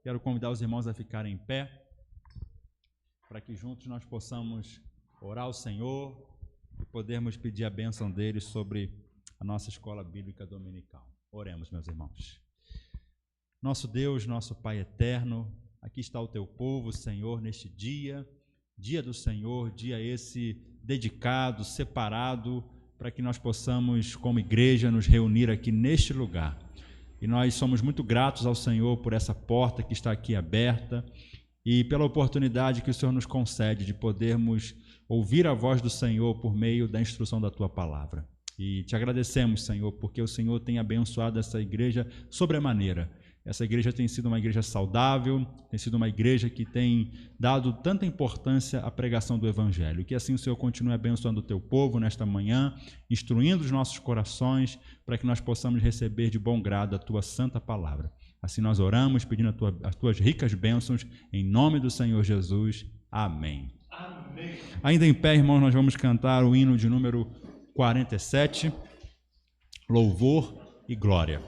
Quero convidar os irmãos a ficarem em pé, para que juntos nós possamos orar ao Senhor e podermos pedir a bênção dele sobre a nossa escola bíblica dominical. Oremos, meus irmãos. Nosso Deus, nosso Pai eterno, aqui está o teu povo, Senhor, neste dia do Senhor, dia esse dedicado, separado, para que nós possamos, como igreja, nos reunir aqui neste lugar. E nós somos muito gratos ao Senhor por essa porta que está aqui aberta e pela oportunidade que o Senhor nos concede de podermos ouvir a voz do Senhor por meio da instrução da Tua Palavra. E te agradecemos, Senhor, porque o Senhor tem abençoado essa igreja sobremaneira. Essa igreja tem sido uma igreja saudável, tem sido uma igreja que tem dado tanta importância à pregação do Evangelho. Que assim o Senhor continue abençoando o teu povo nesta manhã, instruindo os nossos corações, para que nós possamos receber de bom grado a tua santa palavra. Assim nós oramos, pedindo as tuas ricas bênçãos, em nome do Senhor Jesus. Amém. Amém. Ainda em pé, irmãos, nós vamos cantar o hino de número 47, Louvor e Glória.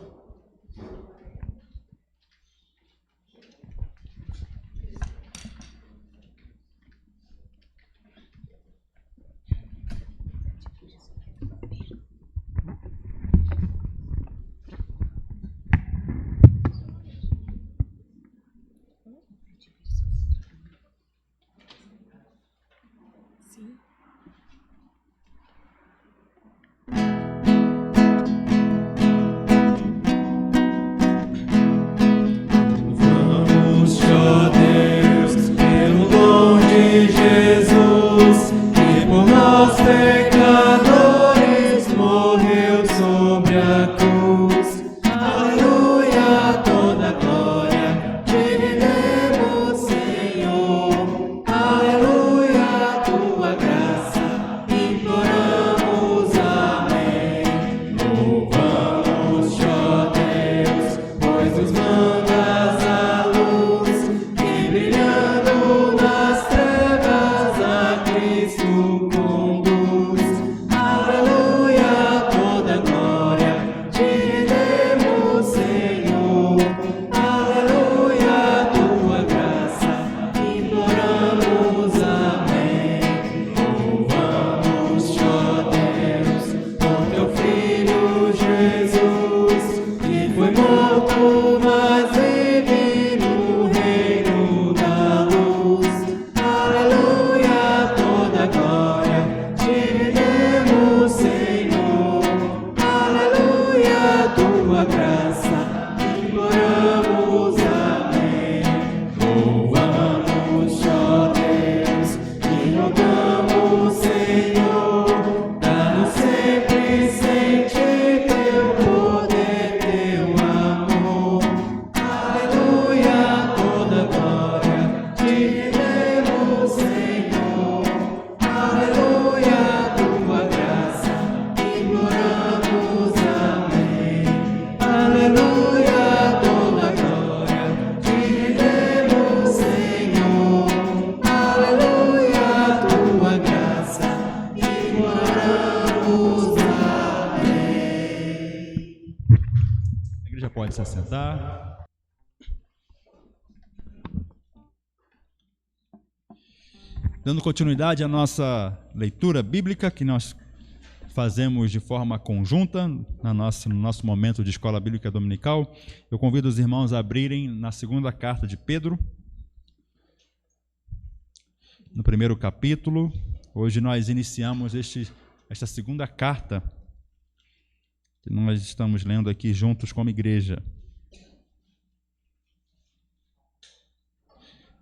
Pode se assentar. Dando continuidade à nossa leitura bíblica, que nós fazemos de forma conjunta no nosso momento de escola bíblica dominical, eu convido os irmãos a abrirem na segunda carta de Pedro, no primeiro capítulo. Hoje nós iniciamos esta segunda carta que nós estamos lendo aqui juntos como igreja.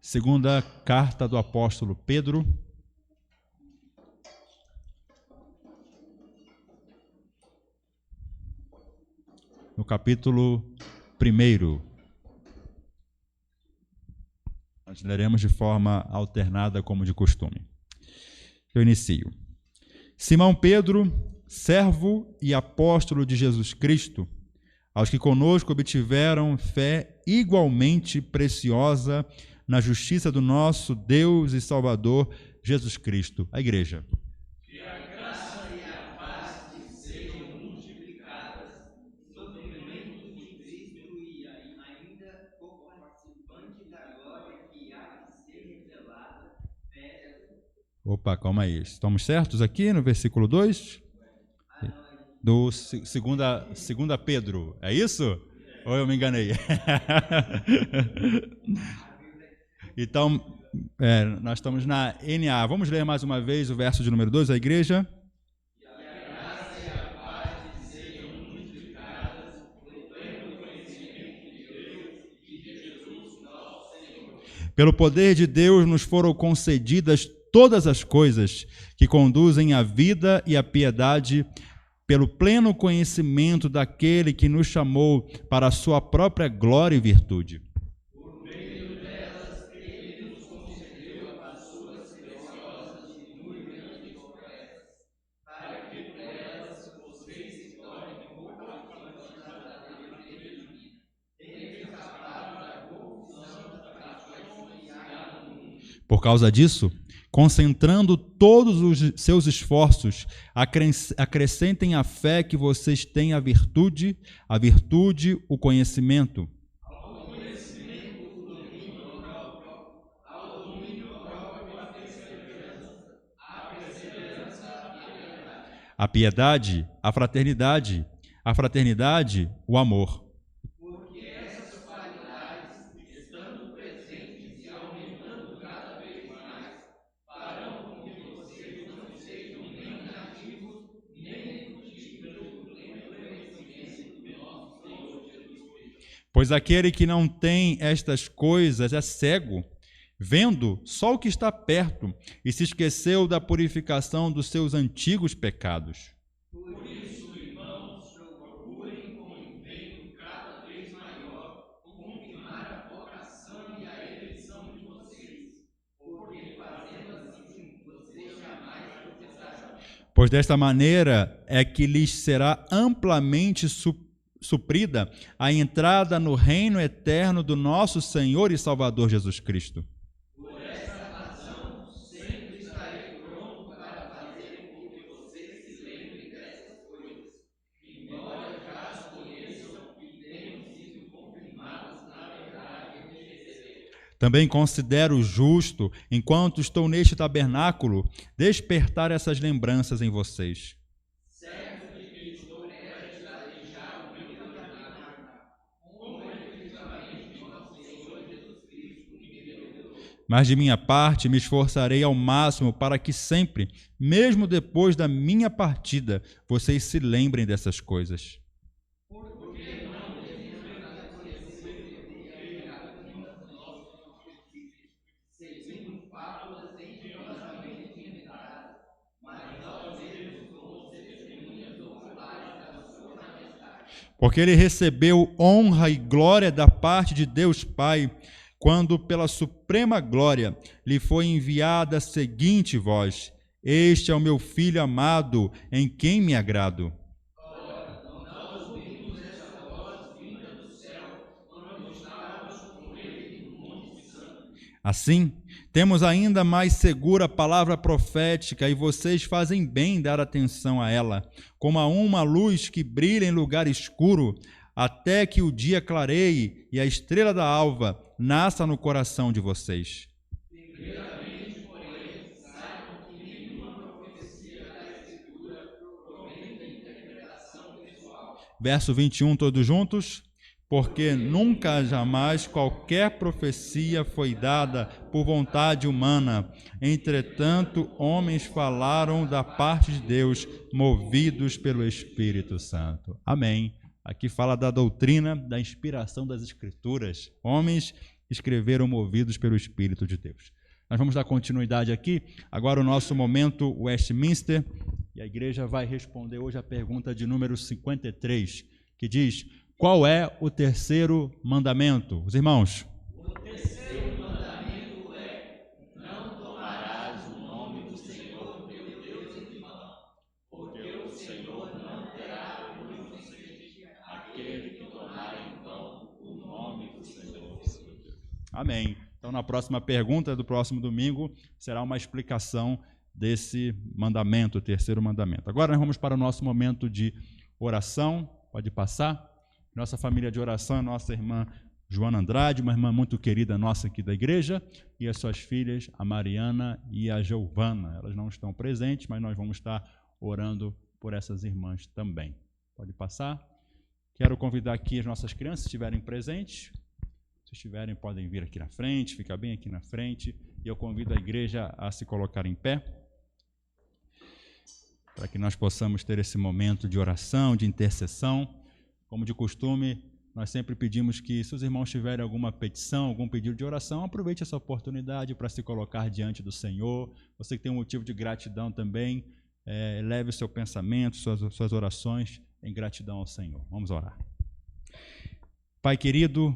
Segunda carta do apóstolo Pedro, no capítulo 1. Nós leremos de forma alternada, como de costume. Eu inicio. Simão Pedro, servo e apóstolo de Jesus Cristo, aos que conosco obtiveram fé igualmente preciosa na justiça do nosso Deus e Salvador Jesus Cristo. A igreja. Que a graça e a paz te sejam multiplicadas, sofrimento de Cristo e ainda co-participante Opa, calma aí. Estamos certos aqui no versículo 2? Do 2 Pedro. É isso? Ou eu me enganei? Então, nós estamos na NA. Vamos ler mais uma vez o verso de número 2, a igreja. E a graça e a paz sejam multiplicadas pelo pleno conhecimento de Deus e de Jesus, nosso Senhor. Pelo poder de Deus nos foram concedidas todas as coisas que conduzem à vida e à piedade, pelo pleno conhecimento daquele que nos chamou para a sua própria glória e virtude. Por meio delas, ele nos concedeu as suas preciosas e muito grandes promessas, para que por elas vocês se tornem participantes da alegria divina, tendo escapado da corrupção das paixões que há no mundo. Por causa disso, concentrando todos os seus esforços, acrescentem à fé que vocês têm a virtude, o conhecimento. Ao conhecimento, o domínio próprio, ao domínio próprio, a perseverança, A piedade, a fraternidade, o amor. porque essas qualidades, estando presentes e aumentando cada vez mais, farão com que vocês não sejam nem nativos, nem fugidos do pleno conhecimento do nosso Senhor Jesus Cristo. Pois aquele que não tem estas coisas é cego, vendo só o que está perto, e se esqueceu da purificação dos seus antigos pecados. Por isso, irmãos, procurem com empenho cada vez maior confirmar a vocação e a eleição de vocês, porque fazendo assim, vocês jamais tropeçarão. Pois desta maneira é que lhes será amplamente suprida a entrada no reino eterno do nosso Senhor e Salvador Jesus Cristo. Por essa razão, sempre estarei pronto para fazer com que vocês se lembrem dessas coisas, embora já as conheçam e tenham sido confirmadas na verdade que receberam. Também considero justo, enquanto estou neste tabernáculo, despertar essas lembranças em vocês. Certo de que estou prestes a deixar o meu tabernáculo, como efetivamente nosso Senhor Jesus Cristo me revelou. Mas de minha parte me esforçarei ao máximo para que sempre, mesmo depois da minha partida, vocês se lembrem dessas coisas. Porque não devemos conhecer o que é a vinda dos nossos profetas, seguindo fábulas engenhosamente inventadas, mas nós mesmos somos testemunhas oculares da sua majestade. Porque ele recebeu honra e glória da parte de Deus Pai, quando pela suprema glória lhe foi enviada a seguinte voz: Este é o meu Filho amado, em quem me agrado. Ora, nós ouvimos essa voz vinda do céu, quando estávamos com ele no Monte Santo. Assim, temos ainda mais segura a palavra profética, e vocês fazem bem em dar atenção a ela, como a uma luz que brilha em lugar escuro, até que o dia clareie e a estrela da alva nasça no coração de vocês. Primeiramente, porém, saibam que nenhuma profecia da Escritura provém da interpretação pessoal. Verso 21, todos juntos. Porque nunca, jamais, qualquer profecia foi dada por vontade humana. Entretanto, homens falaram da parte de Deus, movidos pelo Espírito Santo. Amém. Aqui fala da doutrina, da inspiração das Escrituras. Homens escreveram movidos pelo Espírito de Deus. Nós vamos dar continuidade aqui. Agora o nosso momento Westminster. E a igreja vai responder hoje a pergunta de número 53, que diz: qual é o terceiro mandamento? Os irmãos. O terceiro mandamento é: não tomarás o nome do Senhor teu Deus em vão, porque o Senhor não terá por inocente aquele que tomar em vão o nome do Senhor. Amém. Então, na próxima pergunta do próximo domingo, será uma explicação desse mandamento, o terceiro mandamento. Agora nós vamos para o nosso momento de oração. Pode passar. Nossa família de oração, nossa irmã Joana Andrade, uma irmã muito querida nossa aqui da igreja, e as suas filhas, a Mariana e a Giovana. Elas não estão presentes, mas nós vamos estar orando por essas irmãs também. Pode passar. Quero convidar aqui as nossas crianças, se estiverem presentes. Se estiverem, podem vir aqui na frente, ficar bem aqui na frente. E eu convido a igreja a se colocar em pé, para que nós possamos ter esse momento de oração, de intercessão. Como de costume, nós sempre pedimos que, se os irmãos tiverem alguma petição, algum pedido de oração, aproveite essa oportunidade para se colocar diante do Senhor. Você que tem um motivo de gratidão também, leve o seu pensamento, suas orações em gratidão ao Senhor. Vamos orar. Pai querido,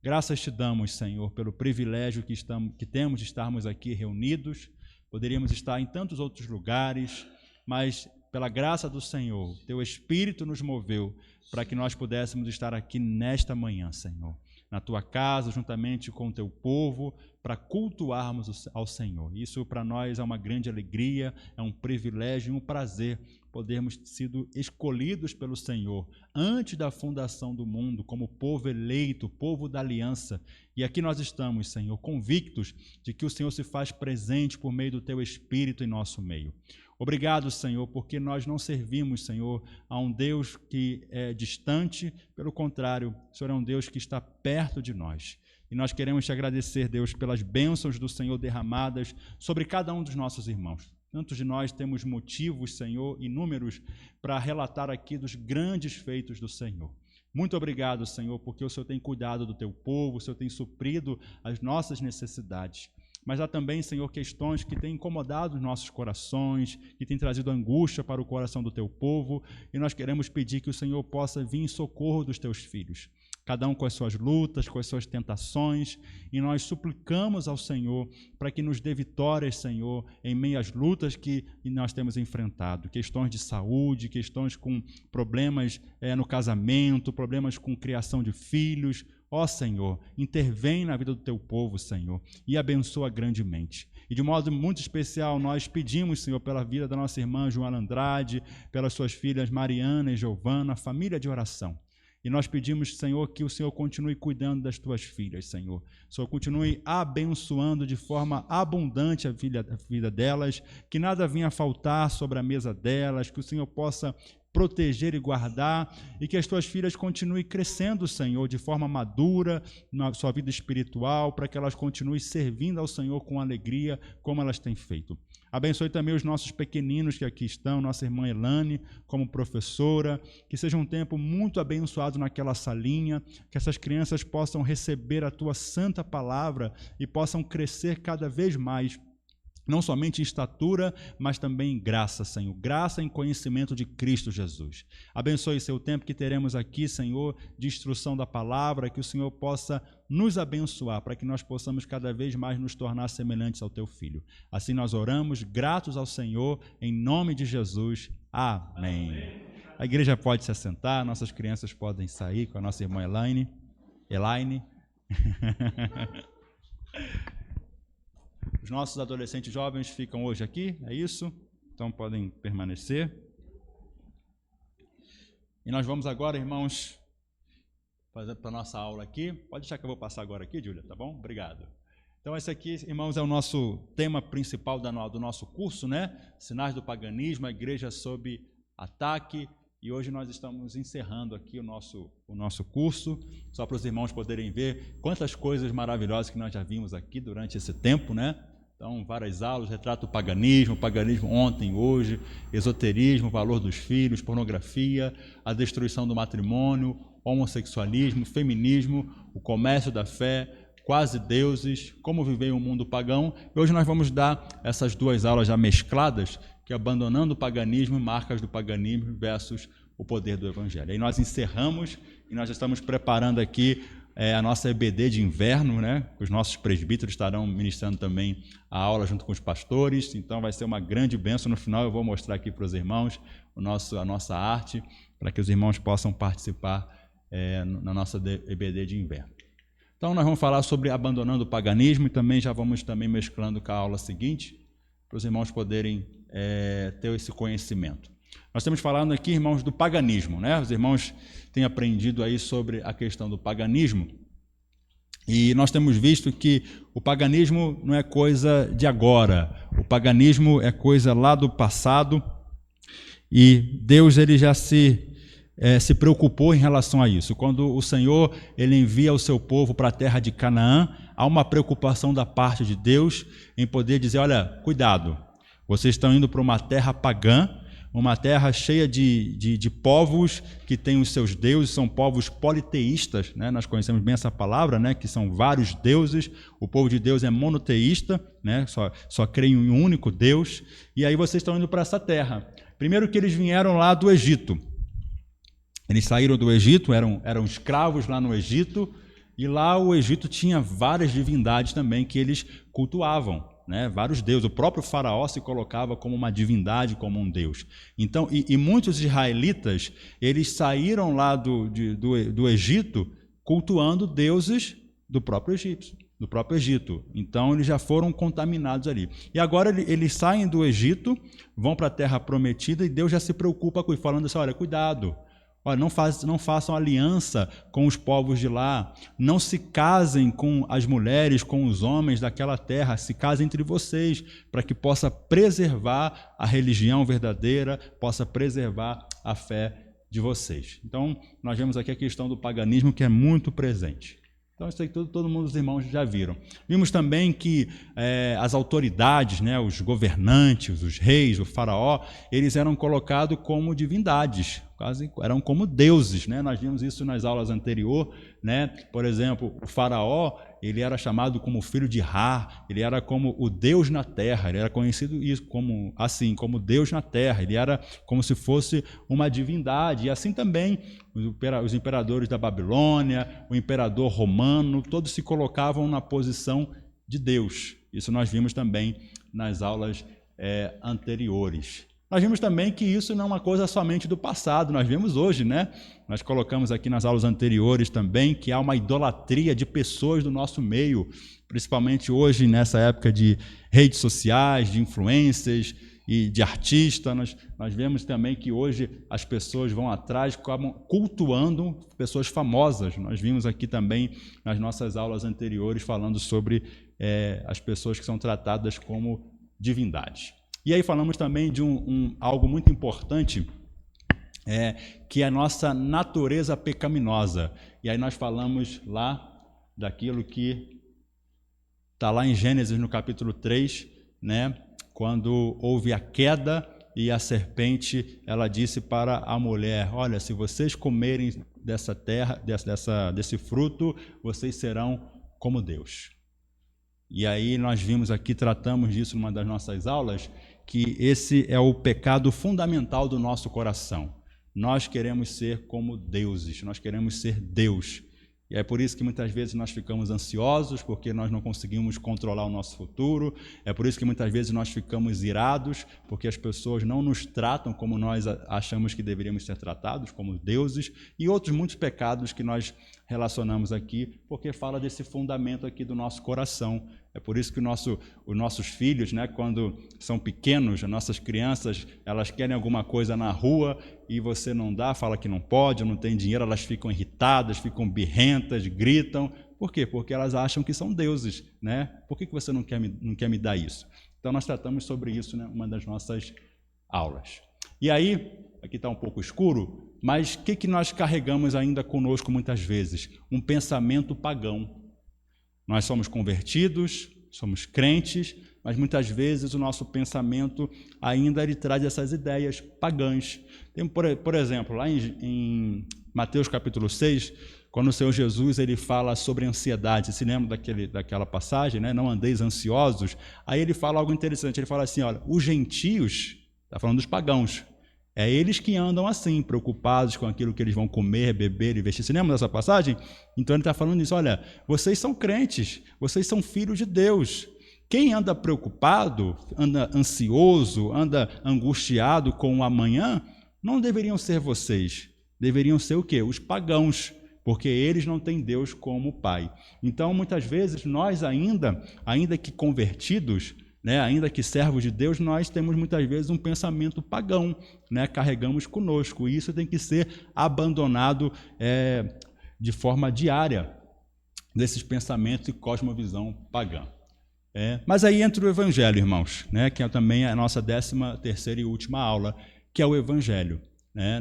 graças te damos, Senhor, pelo privilégio que temos de estarmos aqui reunidos. Poderíamos estar em tantos outros lugares, mas pela graça do Senhor, teu Espírito nos moveu para que nós pudéssemos estar aqui nesta manhã, Senhor, na tua casa, juntamente com o teu povo, para cultuarmos ao Senhor. Isso para nós é uma grande alegria, é um privilégio e um prazer podermos ter sido escolhidos pelo Senhor antes da fundação do mundo, como povo eleito, povo da aliança. E aqui nós estamos, Senhor, convictos de que o Senhor se faz presente por meio do teu Espírito em nosso meio. Obrigado, Senhor, porque nós não servimos, Senhor, a um Deus que é distante, pelo contrário, o Senhor é um Deus que está perto de nós. E nós queremos te agradecer, Deus, pelas bênçãos do Senhor derramadas sobre cada um dos nossos irmãos. Tantos de nós temos motivos, Senhor, inúmeros, para relatar aqui dos grandes feitos do Senhor. Muito obrigado, Senhor, porque o Senhor tem cuidado do teu povo, o Senhor tem suprido as nossas necessidades. Mas há também, Senhor, questões que têm incomodado os nossos corações, que têm trazido angústia para o coração do teu povo, e nós queremos pedir que o Senhor possa vir em socorro dos teus filhos, cada um com as suas lutas, com as suas tentações, e nós suplicamos ao Senhor para que nos dê vitórias, Senhor, em meio às lutas que nós temos enfrentado, questões de saúde, questões com problemas no casamento, problemas com criação de filhos. Ó Senhor, intervém na vida do teu povo, Senhor, e abençoa grandemente. E de modo muito especial, nós pedimos, Senhor, pela vida da nossa irmã Joana Andrade, pelas suas filhas Mariana e Giovana, família de oração. E nós pedimos, Senhor, que o Senhor continue cuidando das tuas filhas, Senhor. O Senhor continue abençoando de forma abundante a vida delas, que nada venha a faltar sobre a mesa delas, que o Senhor possa proteger e guardar, e que as tuas filhas continuem crescendo, Senhor, de forma madura na sua vida espiritual, para que elas continuem servindo ao Senhor com alegria, como elas têm feito. Abençoe também os nossos pequeninos que aqui estão, nossa irmã Elane, como professora, que seja um tempo muito abençoado naquela salinha, que essas crianças possam receber a tua santa palavra e possam crescer cada vez mais, não somente em estatura, mas também em graça, Senhor. Graça em conhecimento de Cristo Jesus. Abençoe seu tempo que teremos aqui, Senhor, de instrução da palavra, que o Senhor possa nos abençoar, para que nós possamos cada vez mais nos tornar semelhantes ao teu Filho. Assim nós oramos, gratos ao Senhor, em nome de Jesus. Amém. A igreja pode se assentar, nossas crianças podem sair com a nossa irmã Elaine. Os nossos adolescentes jovens ficam hoje aqui, é isso? Então podem permanecer. E nós vamos agora, irmãos, fazer para a nossa aula aqui. Pode deixar que eu vou passar agora aqui, Júlia, tá bom? Obrigado. Então esse aqui, irmãos, é o nosso tema principal do nosso curso, né? Sinais do paganismo, a igreja sob ataque. E hoje nós estamos encerrando aqui o nosso curso, só para os irmãos poderem ver quantas coisas maravilhosas que nós já vimos aqui durante esse tempo, né? Então, várias aulas, retrata o paganismo ontem, hoje, esoterismo, valor dos filhos, pornografia, a destruição do matrimônio, homossexualismo, feminismo, o comércio da fé, quase deuses, como viver em um mundo pagão. E hoje nós vamos dar essas duas aulas já mescladas, que é abandonando o paganismo, marcas do paganismo versus o poder do evangelho. Aí nós encerramos e nós já estamos preparando aqui a nossa EBD de inverno, né? Os nossos presbíteros estarão ministrando também a aula junto com os pastores, então vai ser uma grande bênção. No final eu vou mostrar aqui para os irmãos a nossa arte, para que os irmãos possam participar na nossa EBD de inverno. Então nós vamos falar sobre abandonando o paganismo e também já vamos mesclando com a aula seguinte, para os irmãos poderem ter esse conhecimento. Nós estamos falando aqui, irmãos, do paganismo, né? Os irmãos têm aprendido aí sobre a questão do paganismo E nós temos visto que o paganismo não é coisa de agora, o paganismo é coisa lá do passado, e Deus ele já se preocupou em relação a isso. Quando o Senhor ele envia o seu povo para a terra de Canaã, há uma preocupação da parte de Deus em poder dizer, olha, cuidado, vocês estão indo para uma terra pagã, uma terra cheia de povos que têm os seus deuses, são povos politeístas, né? Nós conhecemos bem essa palavra, né? Que são vários deuses, o povo de Deus é monoteísta, né? Só crê em um único Deus, e aí vocês estão indo para essa terra. Primeiro que eles vieram lá do Egito, eles saíram do Egito, eram escravos lá no Egito, e lá o Egito tinha várias divindades também que eles cultuavam, né? Vários deuses. O próprio faraó se colocava como uma divindade, como um deus. Então, e muitos israelitas, eles saíram lá do Egito cultuando deuses do próprio Egito. Então, eles já foram contaminados ali. E agora eles saem do Egito, vão para a terra prometida, e Deus já se preocupa com isso, falando assim, olha, cuidado. Olha, não façam aliança com os povos de lá, não se casem com as mulheres, com os homens daquela terra, se casem entre vocês, para que possa preservar a religião verdadeira, possa preservar a fé de vocês. Então, nós vemos aqui a questão do paganismo, que é muito presente. Então, isso aí todo mundo, os irmãos já viram. Vimos também que as autoridades, né, os governantes, os reis, o faraó, eles eram colocados como divindades, quase eram como deuses, né? Nós vimos isso nas aulas anteriores, né? Por exemplo, o faraó, ele era chamado como filho de Ra, ele era como o Deus na terra, ele era conhecido como Deus na terra, ele era como se fosse uma divindade, e assim também os imperadores da Babilônia, o imperador romano, todos se colocavam na posição de Deus. Isso nós vimos também nas aulas anteriores. Nós vimos também que isso não é uma coisa somente do passado, nós vemos hoje, né? Nós colocamos aqui nas aulas anteriores também que há uma idolatria de pessoas do nosso meio, principalmente hoje, nessa época de redes sociais, de influências e de artistas. Nós vemos também que hoje as pessoas vão atrás, cultuando pessoas famosas. Nós vimos aqui também nas nossas aulas anteriores falando sobre as pessoas que são tratadas como divindades. E aí falamos também de algo muito importante, que é a nossa natureza pecaminosa. E aí nós falamos lá daquilo que está lá em Gênesis, no capítulo 3, né? Quando houve a queda e a serpente, ela disse para a mulher, olha, se vocês comerem dessa terra, desse fruto, vocês serão como Deus. E aí nós vimos aqui, tratamos disso numa das nossas aulas, que esse é o pecado fundamental do nosso coração. Nós queremos ser como deuses, nós queremos ser Deus. E é por isso que muitas vezes nós ficamos ansiosos, porque nós não conseguimos controlar o nosso futuro. É por isso que muitas vezes nós ficamos irados, porque as pessoas não nos tratam como nós achamos que deveríamos ser tratados, como deuses, e outros muitos pecados que nós relacionamos aqui, porque fala desse fundamento aqui do nosso coração. É por isso que os nossos filhos, né, quando são pequenos, as nossas crianças, elas querem alguma coisa na rua e você não dá, fala que não pode, não tem dinheiro, elas ficam irritadas, ficam birrentas, gritam. Por quê? Porque elas acham que são deuses, né? Por que você não quer me dar isso? Então nós tratamos sobre isso, né, uma das nossas aulas. E aí, aqui está um pouco escuro, mas o que nós carregamos ainda conosco muitas vezes? Um pensamento pagão. Nós somos convertidos, somos crentes, mas muitas vezes o nosso pensamento ainda ele traz essas ideias pagãs. Tem, por exemplo, lá em Mateus capítulo 6, quando o Senhor Jesus ele fala sobre ansiedade, você se lembra daquela passagem, né? Não andeis ansiosos, aí ele fala algo interessante, ele fala assim, olha, os gentios, está falando dos pagãos, é eles que andam assim, preocupados com aquilo que eles vão comer, beber e vestir. Você lembra dessa passagem? Então ele está falando isso, olha, vocês são crentes, vocês são filhos de Deus. Quem anda preocupado, anda ansioso, anda angustiado com o amanhã, não deveriam ser vocês, deveriam ser o quê? Os pagãos, porque eles não têm Deus como Pai. Então, muitas vezes, nós ainda que convertidos, né, ainda que servos de Deus, nós temos muitas vezes um pensamento pagão, né, carregamos conosco, e isso tem que ser abandonado de forma diária. desses pensamentos e cosmovisão pagã. Mas aí entra o Evangelho, irmãos, né, que é também a nossa 13ª e última aula, que é o Evangelho.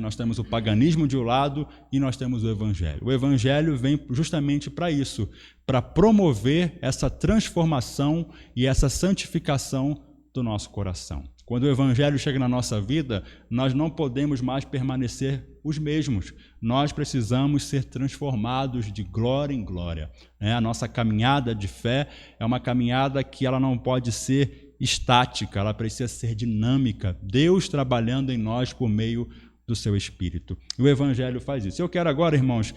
Nós temos o paganismo de um lado e nós temos o Evangelho. O Evangelho vem justamente para isso, para promover essa transformação e essa santificação do nosso coração. Quando o Evangelho chega na nossa vida, nós não podemos mais permanecer os mesmos. Nós precisamos ser transformados de glória em glória. A nossa caminhada de fé é uma caminhada que ela não pode ser estática, ela precisa ser dinâmica. Deus trabalhando em nós por meio do seu Espírito. E o Evangelho faz isso. Eu quero agora, irmãos,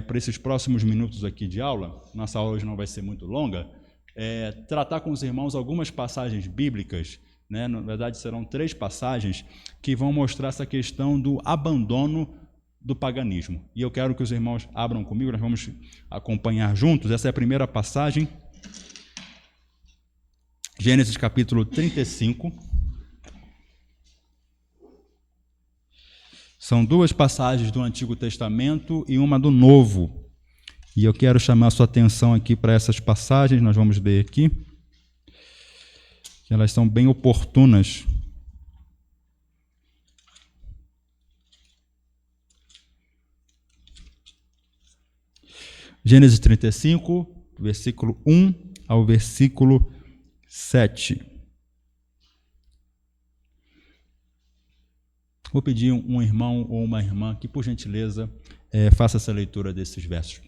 para esses próximos minutos aqui de aula, nossa aula hoje não vai ser muito longa, tratar com os irmãos algumas passagens bíblicas, né? Na verdade, serão 3 passagens que vão mostrar essa questão do abandono do paganismo. E eu quero que os irmãos abram comigo, nós vamos acompanhar juntos. Essa é a primeira passagem, Gênesis capítulo 35. São 2 passagens do Antigo Testamento e uma do Novo. E eu quero chamar a sua atenção aqui para essas passagens, nós vamos ler aqui, que elas são bem oportunas. Gênesis 35, versículo 1 ao versículo 7. Vou pedir um irmão ou uma irmã que, por gentileza, faça essa leitura desses versos.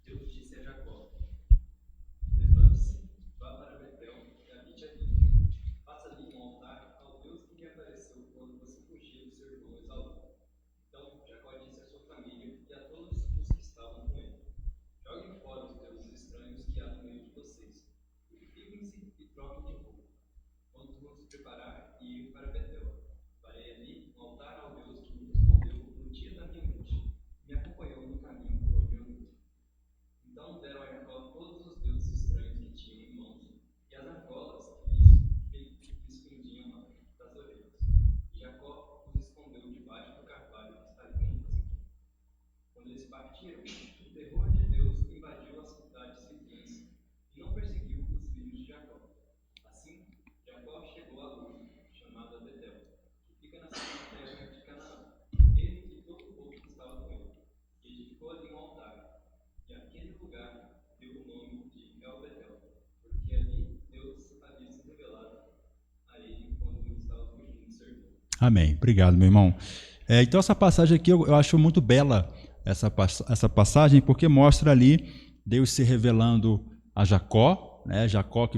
Deus disse a Jacó: levante-se, vá para Betel e habite ali. Faça ali um altar ao Deus que lhe apareceu quando você fugia do seu irmão Esaú. Então Jacó disse à sua família e a todos os que estavam com ele: joguem fora os deuses estranhos que há no meio de vocês. Purifiquem-se e troquem de roupa. Quando vão se preparar e ir para Betel, farei ali um altar ao Deus que me respondeu no dia da minha angústia, me acompanhou no caminho por onde eu andei. Então deram a Jacó todos os deuses estranhos que tinham em mãos e as argolas que lhes pendiam das orelhas. E Jacó os escondeu debaixo do carvalho que está junto a Siquém. Quando eles partiram, o terror de Deus invadiu as cidades vizinhas e não perseguiu os filhos de Jacó. Assim, Jacó chegou a Luz, chamada Betel, que fica na terra de Canaã, ele e todo o povo que estava com ele, e edificou ali um altar. E aquele lugar deu o nome de El-Betel, porque ali Deus havia se revelado a ele quando ele estava fugindo de seu irmão. Amém. Obrigado, meu irmão. Então, essa passagem aqui eu acho muito bela, essa passagem, porque mostra ali Deus se revelando a Jacó, né? Jacó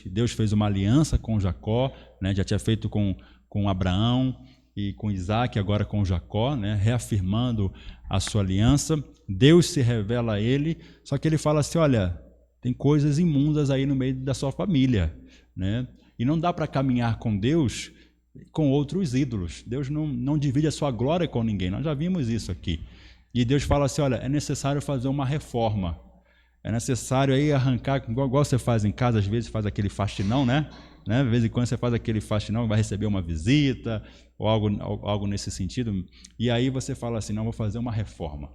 Deus fez uma aliança com Jacó, né? Já tinha feito com Abraão e com Isaac, agora com Jacó, né? Reafirmando a sua aliança. Deus se revela a ele, só que ele fala assim, olha, tem coisas imundas aí no meio da sua família, né? E não dá para caminhar com Deus com outros ídolos. Deus não divide a sua glória com ninguém, nós já vimos isso aqui. E Deus fala assim, olha, é necessário fazer uma reforma, é necessário aí arrancar, igual você faz em casa, às vezes faz aquele faxinão, né? De vez em quando você faz aquele faxinão, vai receber uma visita, ou algo nesse sentido, e aí você fala assim, não, vou fazer uma reforma.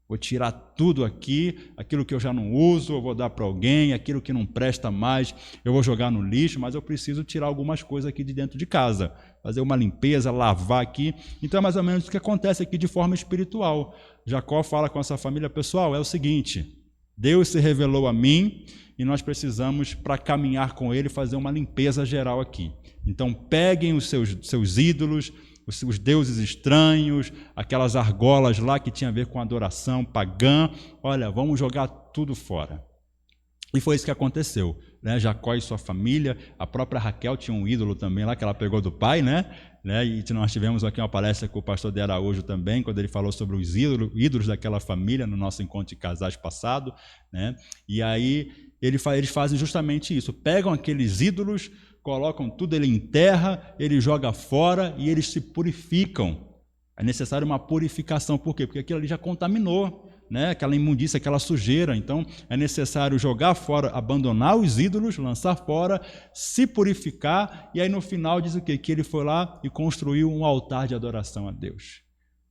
Vou tirar tudo aqui, aquilo que eu já não uso, eu vou dar para alguém, aquilo que não presta mais, eu vou jogar no lixo, mas eu preciso tirar algumas coisas aqui de dentro de casa, fazer uma limpeza, lavar aqui. Então é mais ou menos o que acontece aqui de forma espiritual. Jacó fala com essa família, pessoal, é o seguinte, Deus se revelou a mim e nós precisamos, para caminhar com ele, fazer uma limpeza geral aqui. Então peguem os seus ídolos, os deuses estranhos, aquelas argolas lá que tinha a ver com adoração pagã, olha, vamos jogar tudo fora. E foi isso que aconteceu, né? Jacó e sua família, a própria Raquel tinha um ídolo também lá que ela pegou do pai, né? E nós tivemos aqui uma palestra com o pastor de Araújo também, quando ele falou sobre os ídolos daquela família no nosso encontro de casais passado, né? E aí eles fazem justamente isso, pegam aqueles ídolos, colocam tudo, ele enterra, ele joga fora e eles se purificam. É necessário uma purificação, por quê? Porque aquilo ali já contaminou, né? Aquela imundícia, aquela sujeira. Então é necessário jogar fora, abandonar os ídolos, lançar fora, se purificar, e aí no final diz o quê? Que ele foi lá e construiu um altar de adoração a Deus.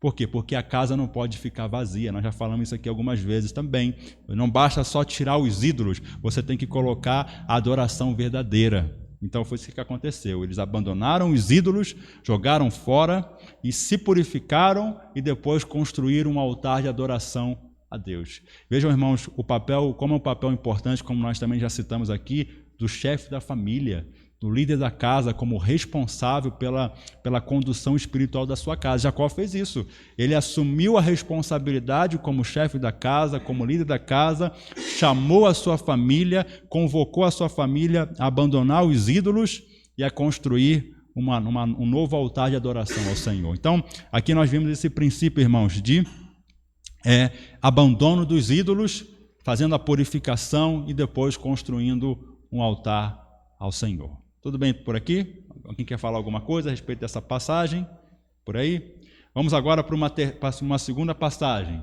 Por quê? Porque a casa não pode ficar vazia. Nós já falamos isso aqui algumas vezes também. Não basta só tirar os ídolos, você tem que colocar a adoração verdadeira. Então foi isso que aconteceu. Eles abandonaram os ídolos, jogaram fora e se purificaram e depois construíram um altar de adoração a Deus. Vejam, irmãos, o papel, como é um papel importante, como nós também já citamos aqui, do chefe da família, do líder da casa, como responsável pela condução espiritual da sua casa. Jacó fez isso. Ele assumiu a responsabilidade como chefe da casa, como líder da casa, chamou a sua família, convocou a sua família a abandonar os ídolos e a construir um novo altar de adoração ao Senhor. Então, aqui nós vimos esse princípio, irmãos, de abandono dos ídolos, fazendo a purificação e depois construindo um altar ao Senhor. Tudo bem por aqui? Alguém quer falar alguma coisa a respeito dessa passagem? Por aí? Vamos agora para uma segunda passagem,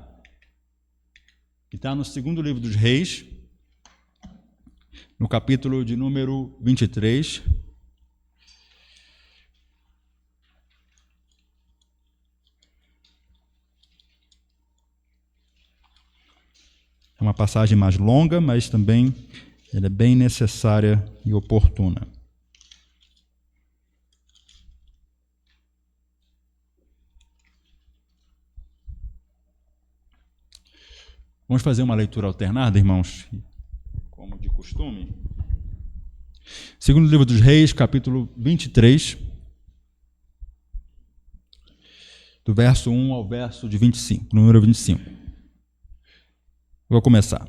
que está no segundo livro dos Reis, no capítulo de número 23. É uma passagem mais longa, mas também ela é bem necessária e oportuna. Vamos fazer uma leitura alternada, irmãos, como de costume. Segundo livro dos Reis, capítulo 23, do verso 1 ao verso de 25, número 25. Vou começar.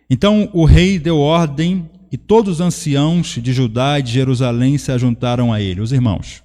Então o rei deu ordem e todos os anciãos de Judá e de Jerusalém se ajuntaram a ele, os irmãos.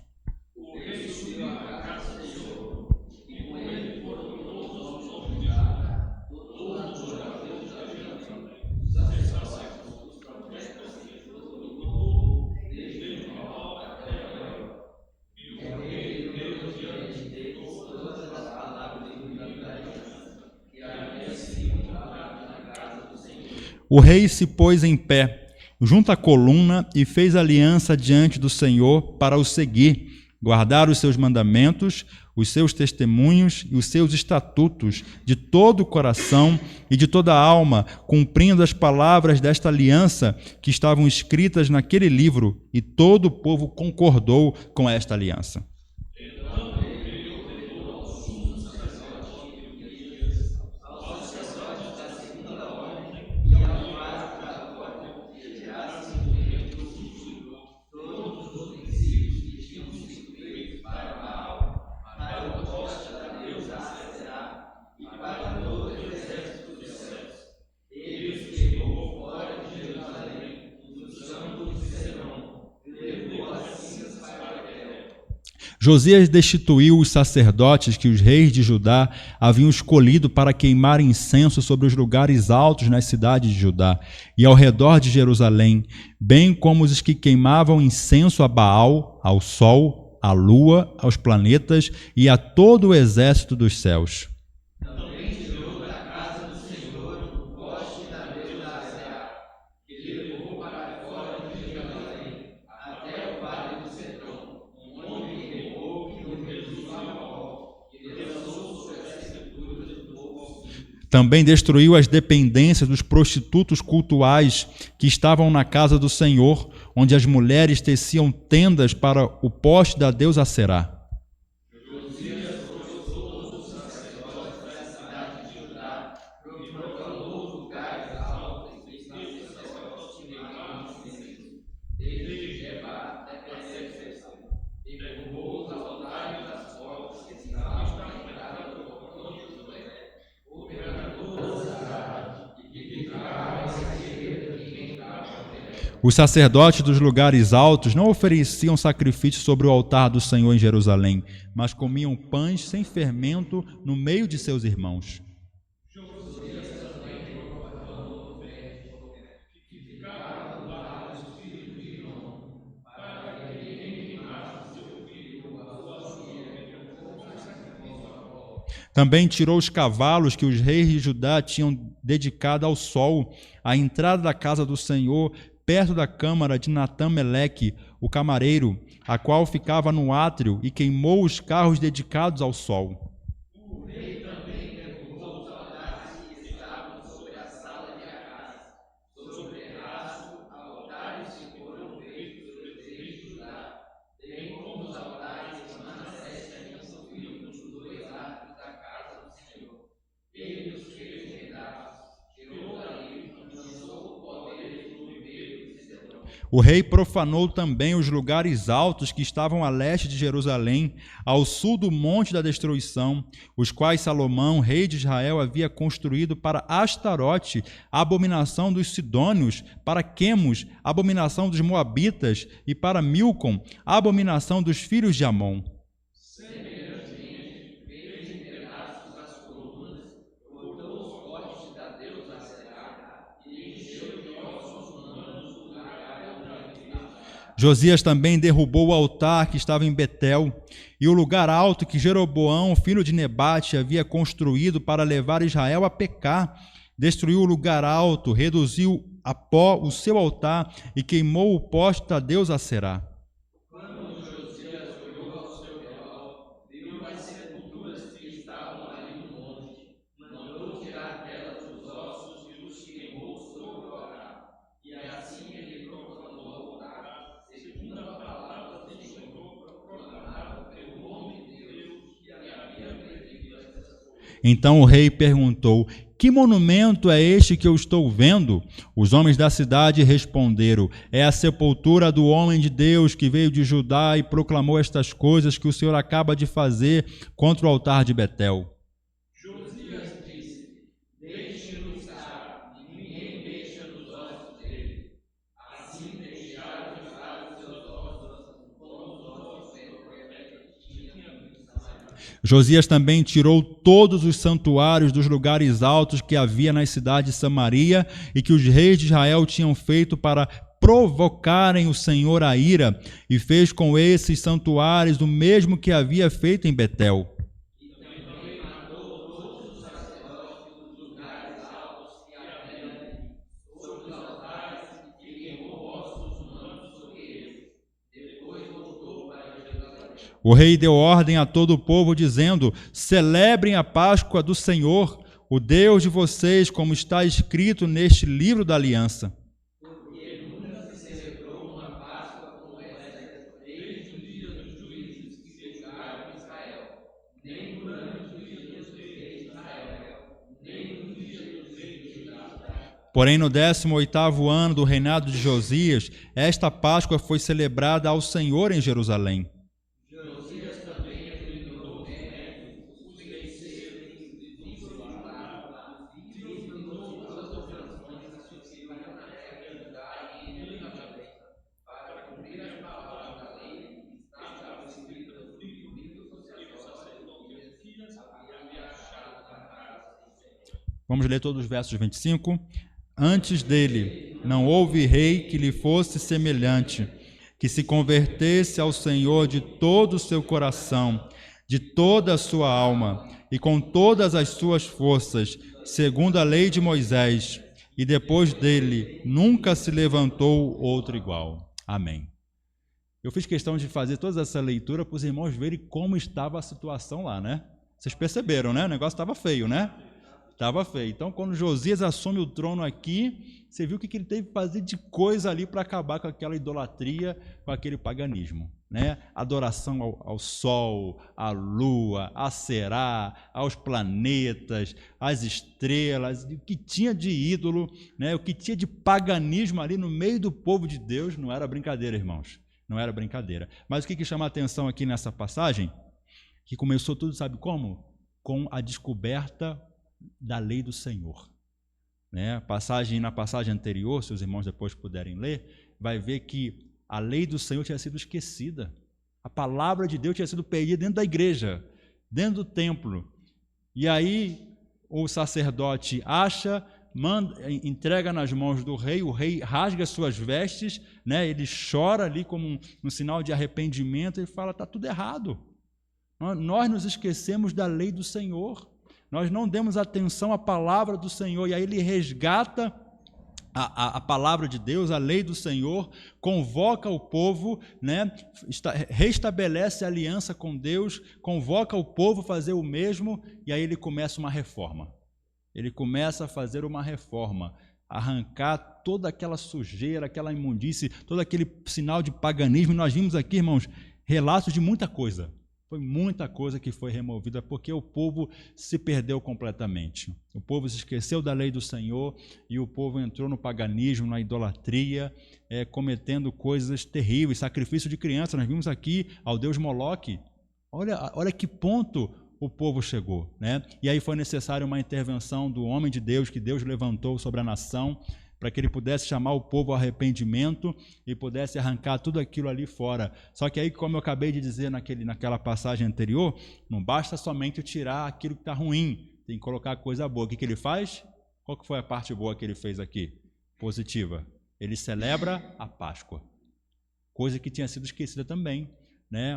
O rei se pôs em pé, junto à coluna, e fez aliança diante do Senhor para o seguir, guardar os seus mandamentos, os seus testemunhos e os seus estatutos de todo o coração e de toda a alma, cumprindo as palavras desta aliança que estavam escritas naquele livro, e todo o povo concordou com esta aliança. Josias destituiu os sacerdotes que os reis de Judá haviam escolhido para queimar incenso sobre os lugares altos nas cidades de Judá e ao redor de Jerusalém, bem como os que queimavam incenso a Baal, ao sol, à lua, aos planetas e a todo o exército dos céus. Também tirou da casa do Senhor o poste da deusa Aserá, que levou para fora de Jerusalém, até o vale do Cedron, onde queimou e o reduziu a pó, e lançou sobre as sepulturas do povo. Também destruiu as dependências dos prostitutos cultuais que estavam na casa do Senhor, onde as mulheres teciam tendas para o poste da deusa Aserá. Os sacerdotes dos lugares altos não ofereciam sacrifício sobre o altar do Senhor em Jerusalém, mas comiam pães sem fermento no meio de seus irmãos. Também tirou os cavalos que os reis de Judá tinham dedicado ao sol, à entrada da casa do Senhor, perto da câmara de Natã-Meleque, o camareiro, a qual ficava no átrio, e queimou os carros dedicados ao sol. O rei profanou também os lugares altos que estavam a leste de Jerusalém, ao sul do monte da destruição, os quais Salomão, rei de Israel, havia construído para Astarote, a abominação dos sidônios, para Quemos, a abominação dos moabitas, e para Milcom, a abominação dos filhos de Amon. Josias também derrubou o altar que estava em Betel e o lugar alto que Jeroboão, filho de Nebate, havia construído para levar Israel a pecar. Destruiu o lugar alto, reduziu a pó o seu altar e queimou o poste da deusa Aserá. Quando Josias olhou ao seu redor, viu as sepulturas que estavam ali no monte, mandou tirar delas os ossos e os queimou sobre o altar. E assim ele proclamou ao altar, segundo a palavra do Senhor, proclamada pelo nome de Deus, que havia predito essas coisas. Então o rei perguntou: que monumento é este que eu estou vendo? Os homens da cidade responderam: é a sepultura do homem de Deus que veio de Judá e proclamou estas coisas que o Senhor acaba de fazer contra o altar de Betel. Josias disse: deixe-o estar, ninguém mexa nos ossos dele. Assim deixaram estar os seus ossos, como os ossos do profeta que tinha em Samaria. Josias também tirou todos os santuários dos lugares altos que havia nas cidades de Samaria e que os reis de Israel tinham feito para provocarem o Senhor a ira, e fez com esses santuários o mesmo que havia feito em Betel. E também matou todos os sacerdotes dos lugares altos que havia ali, sobre os altares, e queimou ossos humanos sobre eles. Depois voltou para Jerusalém. O rei deu ordem a todo o povo, dizendo: celebrem a Páscoa do Senhor, o Deus de vocês, como está escrito neste livro da aliança. Porque nunca se celebrou uma Páscoa como essa, desde o dia dos juízes que julgaram Israel, nem durante os dias dos reis de Israel, nem no dia dos reis de Judá. Porém, no 18º ano do reinado de Josias, esta Páscoa foi celebrada ao Senhor em Jerusalém. Josias também eliminou os feiticeiros e eliminou todas as operações que se iam na terra de Judá e em Jerusalém, para cumprir as palavras da lei que estava escrita no livro dos sacerdotes que havia achado na casa do Senhor. Vamos ler todos os versos 25. Antes dele não houve rei que lhe fosse semelhante, que se convertesse ao Senhor de todo o seu coração, de toda a sua alma e com todas as suas forças, segundo a lei de Moisés, e depois dele nunca se levantou outro igual. Amém. Eu fiz questão de fazer toda essa leitura para os irmãos verem como estava a situação lá, né? Vocês perceberam, né? O negócio estava feio, né? Estava feio. Então, quando Josias assume o trono aqui, você viu o que ele teve que fazer de coisa ali para acabar com aquela idolatria, com aquele paganismo, né? Adoração ao sol, à lua, a Aserá, aos planetas, às estrelas, o que tinha de ídolo, né? O que tinha de paganismo ali no meio do povo de Deus. Não era brincadeira, irmãos. Não era brincadeira. Mas o que chama a atenção aqui nessa passagem? Que começou tudo, sabe como? Com a descoberta da lei do Senhor, né? Na passagem anterior, se os irmãos depois puderem ler, vai ver que a lei do Senhor tinha sido esquecida, a palavra de Deus tinha sido perdida dentro da igreja, dentro do templo, e aí o sacerdote acha, entrega nas mãos do rei, o rei rasga suas vestes, né? Ele chora ali como um sinal de arrependimento e fala: está tudo errado, nós nos esquecemos da lei do Senhor, nós não demos atenção à palavra do Senhor. E aí ele resgata a palavra de Deus, a lei do Senhor, convoca o povo, né? Restabelece a aliança com Deus, convoca o povo a fazer o mesmo, e aí ele começa uma reforma. Ele começa a fazer uma reforma, arrancar toda aquela sujeira, aquela imundície, todo aquele sinal de paganismo. Nós vimos aqui, irmãos, relatos de muita coisa. Foi muita coisa que foi removida porque o povo se perdeu completamente. O povo se esqueceu da lei do Senhor e o povo entrou no paganismo, na idolatria, cometendo coisas terríveis, sacrifício de crianças. Nós vimos aqui ao deus Moloque. Olha que ponto o povo chegou, né? E aí foi necessária uma intervenção do homem de Deus, que Deus levantou sobre a nação, para que ele pudesse chamar o povo ao arrependimento e pudesse arrancar tudo aquilo ali fora. Só que aí, como eu acabei de dizer naquela passagem anterior, não basta somente tirar aquilo que está ruim, tem que colocar coisa boa. O que ele faz? Qual que foi a parte boa que ele fez aqui? Positiva. Ele celebra a Páscoa, coisa que tinha sido esquecida também, né?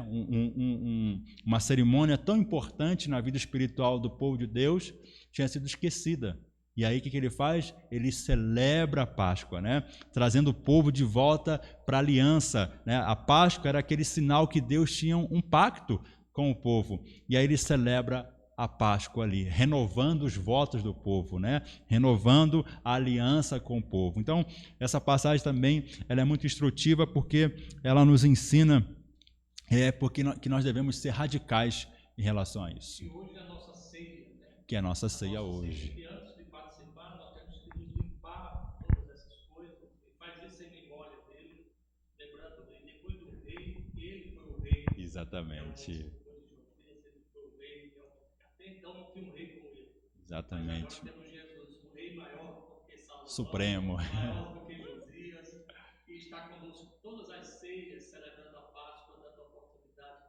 Uma cerimônia tão importante na vida espiritual do povo de Deus tinha sido esquecida. E aí o que ele faz? Ele celebra a Páscoa, né? Trazendo o povo de volta para a aliança, né? A Páscoa era aquele sinal que Deus tinha um pacto com o povo. E aí ele celebra a Páscoa ali, renovando os votos do povo, né? Renovando a aliança com o povo. Então, essa passagem também ela é muito instrutiva porque ela nos ensina que nós devemos ser radicais em relação a isso. E hoje é a nossa ceia, né? Que é a nossa ceia hoje. E antes de participar, nós temos que nos limpar todas essas coisas. E faz isso em memória dele, lembrando dele. Depois do rei, ele foi o rei. Exatamente. Ele foi o rei. Até então não tinha um rei como ele. Exatamente. Mas agora temos Jesus, o rei maior do que Salomão, Supremo. maior do que Josias, e está conosco todas as ceias, celebrando a Páscoa, dando a oportunidade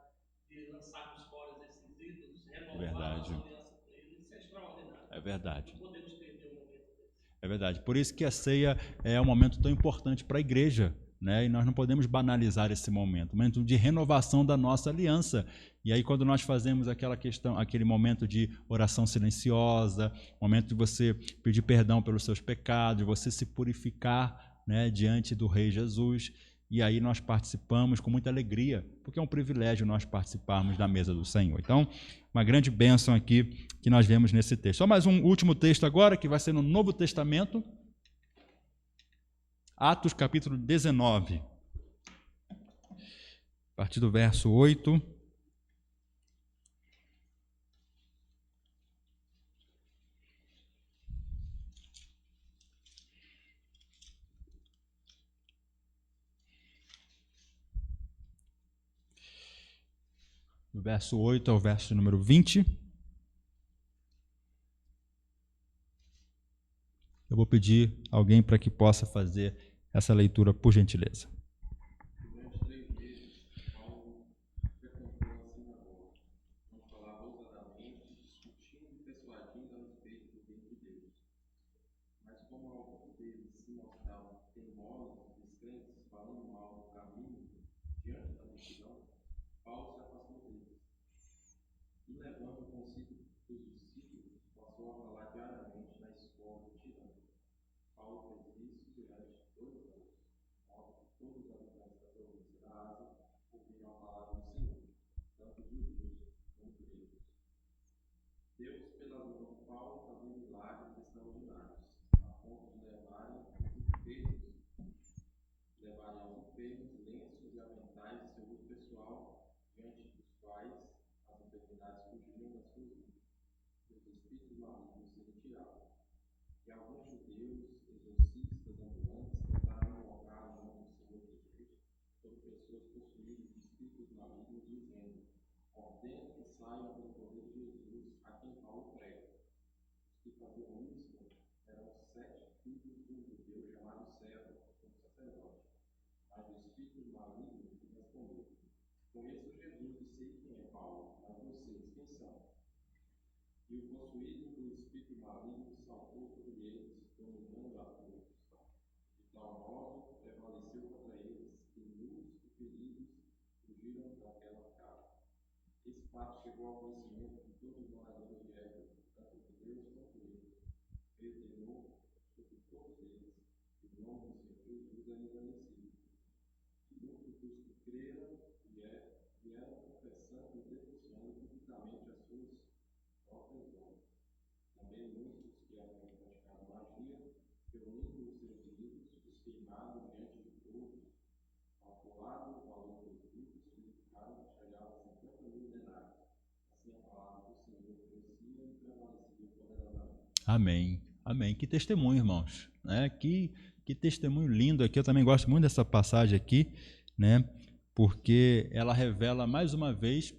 de lançarmos fora esses ídolos, renovarmos a aliança com ele. Isso é extraordinário. É verdade. Não podemos perder um momento desse. É verdade. Por isso que a ceia é um momento tão importante para a igreja, né? E nós não podemos banalizar esse momento, momento de renovação da nossa aliança. E aí quando nós fazemos aquele momento de oração silenciosa, momento de você pedir perdão pelos seus pecados, você se purificar, né, diante do Rei Jesus, e aí nós participamos com muita alegria, porque é um privilégio nós participarmos da mesa do Senhor. Então, uma grande bênção aqui que nós vemos nesse texto. Só mais um último texto agora, que vai ser no Novo Testamento, Atos capítulo 19, a partir do verso 8. Do verso 8 ao verso número 20. Eu vou pedir alguém para que possa fazer essa leitura, por gentileza. Durante 3 meses, Paulo frequentou a sinagoga, onde falava ousadamente, discutindo e persuadindo a respeito do reino de Deus. Mas como alguns deles se mostravam teimosos e descrentes, falando mal do caminho diante da multidão, Paulo se afastou deles. E levando consigo os discípulos, passou a falar diariamente na escola de Tirano. Paulo fez isso durante 2 anos. Todos os habitantes da província da Ásia ouviram a palavra do Senhor, tanto judeus como gregos. Deus, pela mão de Paulo, fazia milagres extraordinários, a ponto de levarem aos enfermos lenços e aventais de seu uso pessoal, diante dos quais as enfermidades fugiam das suas vidas, e os espíritos malignos se retiravam. E alguns judeus, exorcistas ambulantes, tentaram invocar o nome do Senhor Jesus sobre pessoas possuídas de espíritos malignos, dizendo: ordena que saiam pelo poder de Jesus, a quem Paulo prega. Os que faziam isso eram 7 filhos de um judeu chamado César, um sacerdote. Mas o espírito maligno lhe respondeu: conheço Jesus e sei quem é Paulo, mas vocês, quem são? E o possuído do espírito maligno saltou sobre eles, dominando a todos. De tal modo, prevaleceu contra eles, e nus e feridos fugiram daquela casa. Esse fato chegou ao conhecimento de todos os moradores de Éfeso, tanto judeus quanto gregos. Ordenou sobre todos eles, que o nome do Senhor Jesus é engrandecido. Muitos dos que creram vieram confessando e denunciando publicamente as suas próprias obras. Também muitos que haviam praticado magia, reunindo os seus ídolos, os queimaram diante de todos. Calculado o valor dos ídolos, verificaram que chegava a 50.000 denários. Amém. Amém. Que testemunho, irmãos. Né? Que testemunho lindo aqui. Eu também gosto muito dessa passagem aqui, né? Porque ela revela mais uma vez,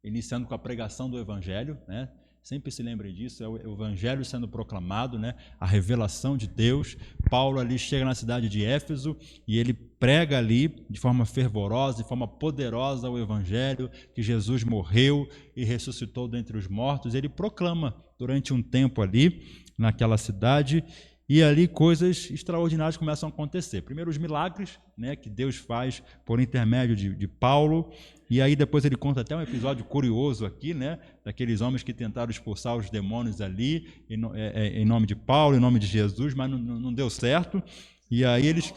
iniciando com a pregação do Evangelho, né? Sempre se lembre disso, é o Evangelho sendo proclamado, né? A revelação de Deus. Paulo ali chega na cidade de Éfeso e ele prega ali de forma fervorosa, de forma poderosa o Evangelho, que Jesus morreu e ressuscitou dentre os mortos. Ele proclama durante um tempo ali naquela cidade e ali coisas extraordinárias começam a acontecer. Primeiro os milagres, né, que Deus faz por intermédio de Paulo, e aí depois ele conta até um episódio curioso aqui, né, daqueles homens que tentaram expulsar os demônios ali, em nome de Paulo, em nome de Jesus, mas não deu certo, e aí eles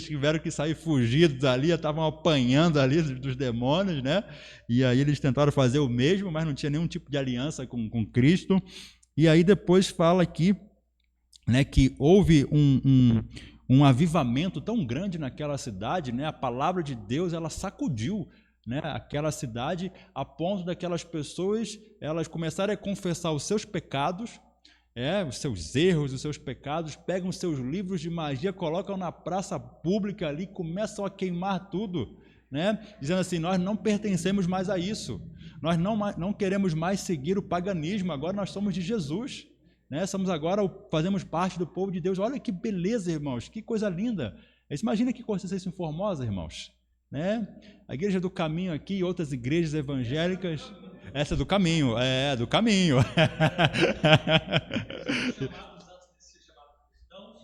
tiveram que sair fugidos dali, estavam apanhando ali dos demônios, né, e aí eles tentaram fazer o mesmo, mas não tinha nenhum tipo de aliança com Cristo. E aí depois fala aqui, né, que houve um avivamento tão grande naquela cidade, né, a palavra de Deus ela sacudiu, né, aquela cidade a ponto daquelas pessoas elas começarem a confessar os seus pecados, os seus erros, os seus pecados, pegam os seus livros de magia, colocam na praça pública ali, começam a queimar tudo, né, dizendo assim, nós não pertencemos mais a isso. Nós não queremos mais seguir o paganismo, agora nós somos de Jesus, né? Fazemos parte do povo de Deus. Olha que beleza, irmãos, que coisa linda. Imagina que Conceição Formosa, irmãos, né? A Igreja do Caminho aqui e outras igrejas evangélicas. Essa é do caminho, do caminho.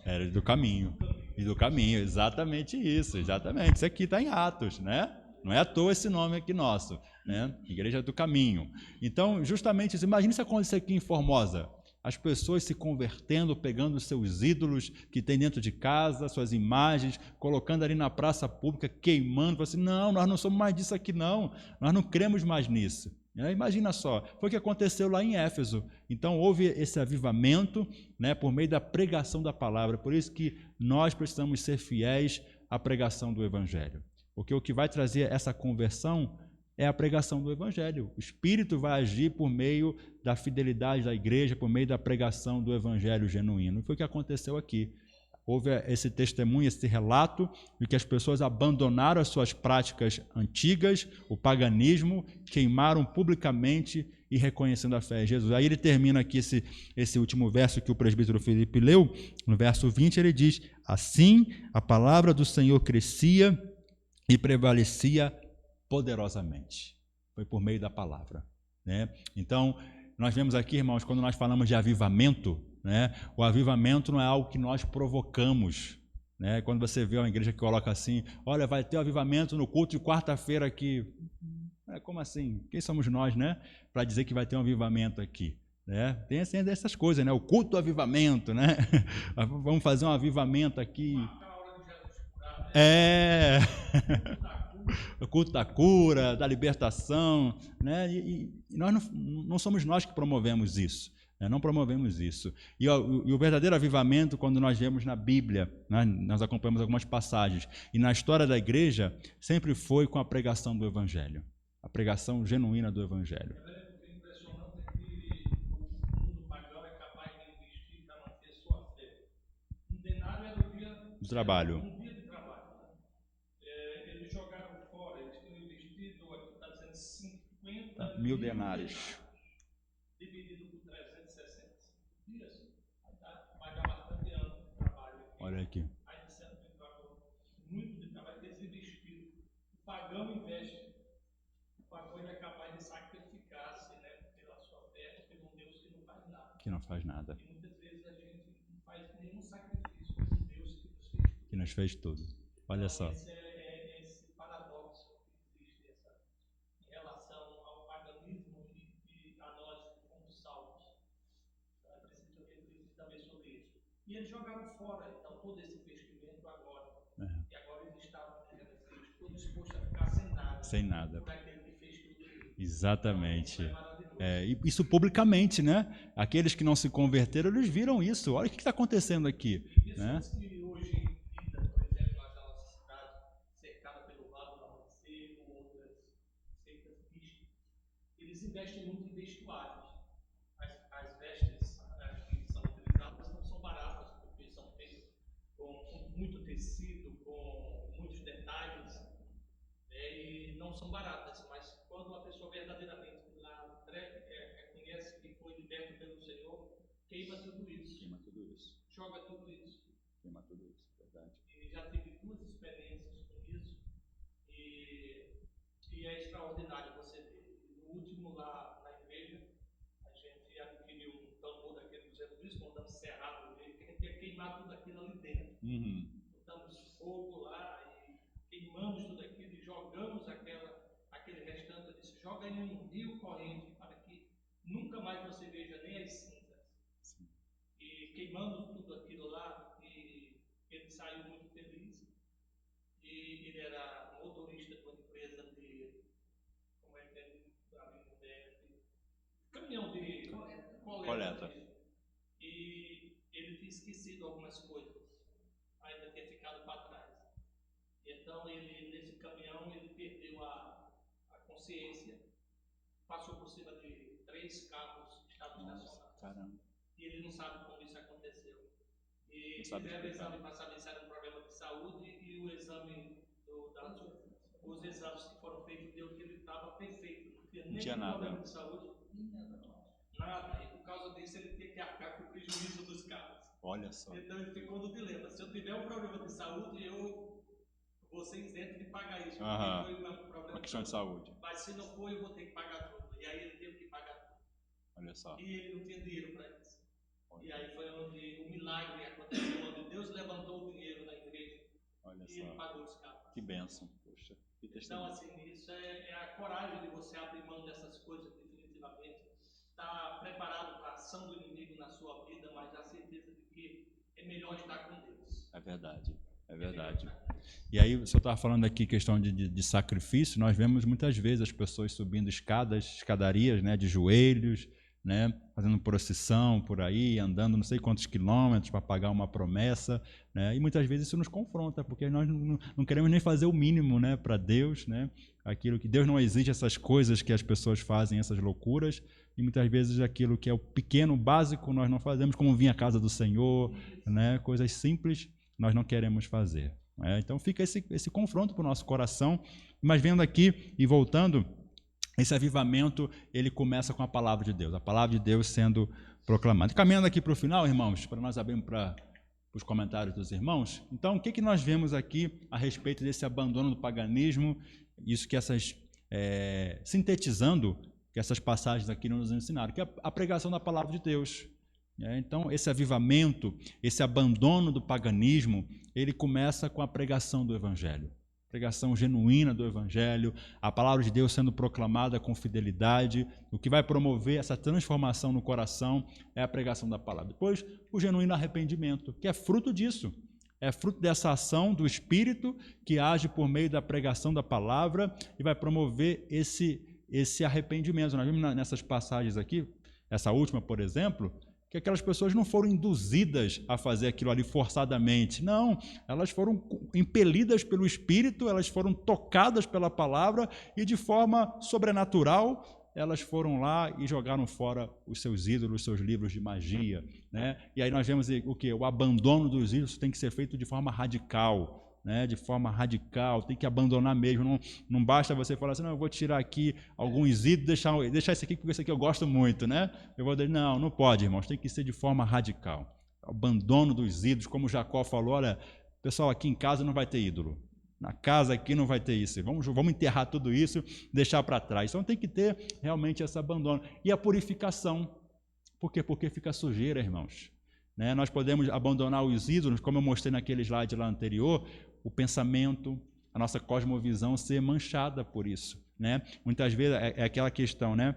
Era do caminho. E do caminho, exatamente isso, exatamente. Isso aqui está em Atos, né? Não é à toa esse nome aqui nosso, né? Igreja do Caminho. Então, justamente isso. Imagine se acontecer aqui em Formosa. As pessoas se convertendo, pegando os seus ídolos que tem dentro de casa, suas imagens, colocando ali na praça pública, queimando, falando assim, não, nós não somos mais disso aqui não, nós não cremos mais nisso. Imagina só, foi o que aconteceu lá em Éfeso. Então houve esse avivamento, né, por meio da pregação da palavra. Por isso que nós precisamos ser fiéis à pregação do Evangelho. Porque o que vai trazer essa conversão é a pregação do Evangelho. O Espírito vai agir por meio da fidelidade da igreja, por meio da pregação do Evangelho genuíno. E foi o que aconteceu aqui. Houve esse testemunho, esse relato de que as pessoas abandonaram as suas práticas antigas, o paganismo, queimaram publicamente e reconhecendo a fé em Jesus. Aí ele termina aqui esse último verso que o presbítero Felipe leu, no verso 20, ele diz, assim a palavra do Senhor crescia e prevalecia poderosamente. Foi por meio da palavra, né? Então, nós vemos aqui, irmãos, quando nós falamos de avivamento, né? O avivamento não é algo que nós provocamos, né? Quando você vê uma igreja que coloca assim, olha, vai ter um avivamento no culto de quarta-feira aqui. Como assim? Quem somos nós, né? Para dizer que vai ter um avivamento aqui. Né? Tem assim, essas coisas, né? O culto do avivamento, né? Vamos fazer um avivamento aqui. O culto da cura, da libertação, né? E nós não somos nós que promovemos isso, né? Não promovemos isso. E o verdadeiro avivamento, quando nós vemos na Bíblia, né? Nós acompanhamos algumas passagens, e na história da igreja, sempre foi com a pregação do Evangelho, a pregação genuína do Evangelho. É impressionante que o mundo pagão é capaz de investir para manter sua fé. Um denário era o dia do trabalho. Um dia de trabalho. Eles jogaram fora, eles tinham investido, aqui está dizendo 50 mil denários. Dividido por 365 dias, vai dar bastante anos de trabalho. Olha aqui. Aí disseram que muito de trabalho, eles investiram. O pagão investe. O pagão é capaz de sacrificar-se, né, pela sua fé, por um Deus que não faz nada. Que não faz nada. E muitas vezes a gente não faz nenhum sacrifício por um Deus que nos fez tudo. Que nos fez tudo. Olha então, só. Esse paradoxo que existe em relação ao paganismo e a nós que fomos salvos. Preciso refletir também sobre isso. E eles jogaram fora, então, todo esse investimento agora. E agora eles estavam, todos dispostos a ficar sem nada. Sem nada. Por aquele que fez tudo isso. Exatamente. Então, e isso publicamente, né? Aqueles que não se converteram, eles viram isso. Olha o que está acontecendo aqui. Né? Que hoje em dia, por exemplo, na nossa cidade, cercada pelo lado do Amanhecer, ou outras sectas místicas, eles investem muito em vestuários. são baratas, mas quando uma pessoa verdadeiramente lá conhece que foi liberto pelo Senhor, queima tudo isso. Queima tudo isso. Joga tudo isso. Queima tudo isso, verdade. E já tive 2 experiências com isso. E é extraordinário você ver. No último lá na igreja, a gente adquiriu um tambor daquele do Zé Luiz, montamos cerrado nele, que a gente ia queimar tudo aquilo ali dentro. Botamos fogo lá e queimamos tudo aquilo e jogamos aquele restante. Eu disse, joga em um rio corrente para que nunca mais você veja nem as cinzas. Sim. E queimamos tudo aquilo lá e ele saiu muito feliz. E ele era motorista de uma empresa de, como é que é, caminhão de coleta. E ele tinha esquecido algumas coisas, ainda tinha ficado para trás. Então ele, nesse caminhão, ele perdeu a consciência, passou por cima de 3 carros que estavam estacionados. Caramba. E ele não sabe como isso aconteceu. E fizeram o exame para saber se era um problema de saúde e o exame os exames que foram feitos deu que ele estava perfeito, não tinha nenhum problema de saúde, nada. E por causa disso ele tinha que arcar com o prejuízo dos carros. Olha só. Então ele ficou no dilema: se eu tiver um problema de saúde, eu vou ser isento de pagar isso. Foi um problema uma questão de saúde. Mas se não for, eu vou ter que pagar tudo. E aí ele teve que pagar tudo. Olha só. E ele não tinha dinheiro para isso. E aí foi onde o milagre aconteceu, onde Deus levantou o dinheiro na igreja. Olha e só. ele pagou os carros. Que bênção, poxa. Que então, assim, isso é a coragem de você abrir mão dessas coisas definitivamente. Está preparado para a ação do inimigo na sua vida, mas a certeza de que é melhor estar com Deus. É verdade, é verdade. E aí, o senhor estava falando aqui questão de sacrifício, nós vemos muitas vezes as pessoas subindo escadarias, né, de joelhos, né, fazendo procissão por aí, andando não sei quantos quilômetros para pagar uma promessa, né, e muitas vezes isso nos confronta, porque nós não queremos nem fazer o mínimo, né, para Deus, né, aquilo que Deus não exige, essas coisas que as pessoas fazem, essas loucuras, e muitas vezes aquilo que é o pequeno, básico, nós não fazemos, como vir à casa do Senhor, né, coisas simples nós não queremos fazer. Né? Então fica esse confronto para o nosso coração, mas vendo aqui e voltando, esse avivamento, ele começa com a palavra de Deus, a palavra de Deus sendo proclamada. Caminhando aqui para o final, irmãos, para nós abrirmos para os comentários dos irmãos. Então, o que nós vemos aqui a respeito desse abandono do paganismo, isso que sintetizando, que essas passagens aqui nos ensinaram, que é a pregação da palavra de Deus. Então, esse avivamento, esse abandono do paganismo, ele começa com a pregação do Evangelho. Pregação genuína do Evangelho, a palavra de Deus sendo proclamada com fidelidade. O que vai promover essa transformação no coração é a pregação da palavra. Depois, o genuíno arrependimento, que é fruto disso. É fruto dessa ação do Espírito que age por meio da pregação da palavra e vai promover esse arrependimento. Nós vimos nessas passagens aqui, essa última, por exemplo, que aquelas pessoas não foram induzidas a fazer aquilo ali forçadamente. Não, elas foram impelidas pelo Espírito, elas foram tocadas pela palavra e de forma sobrenatural elas foram lá e jogaram fora os seus ídolos, os seus livros de magia. Né? E aí nós vemos o quê? O abandono dos ídolos tem que ser feito de forma radical. Né, de forma radical, tem que abandonar mesmo, não basta você falar assim, não, eu vou tirar aqui alguns ídolos, deixar esse aqui, porque esse aqui eu gosto muito, né? Não pode, irmãos, tem que ser de forma radical. Abandono dos ídolos, como Jacó falou, olha, pessoal, aqui em casa não vai ter ídolo, na casa aqui não vai ter isso, vamos enterrar tudo isso, deixar para trás. Então tem que ter realmente esse abandono. E a purificação, por quê? Porque fica sujeira, irmãos. Né? Nós podemos abandonar os ídolos, como eu mostrei naquele slide lá anterior, o pensamento, a nossa cosmovisão ser manchada por isso. Né? Muitas vezes é aquela questão, né?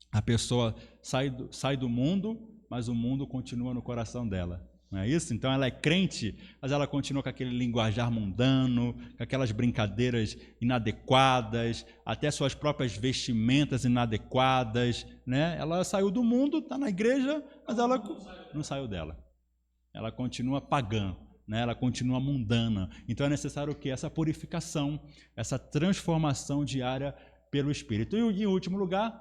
A pessoa sai do mundo, mas o mundo continua no coração dela. Não é isso? Então ela é crente, mas ela continua com aquele linguajar mundano, com aquelas brincadeiras inadequadas, até suas próprias vestimentas inadequadas. Né? Ela saiu do mundo, está na igreja, mas ela não saiu dela. Ela continua pagã. Né, ela continua mundana. Então é necessário o quê? Essa purificação, essa transformação diária pelo Espírito. E em último lugar,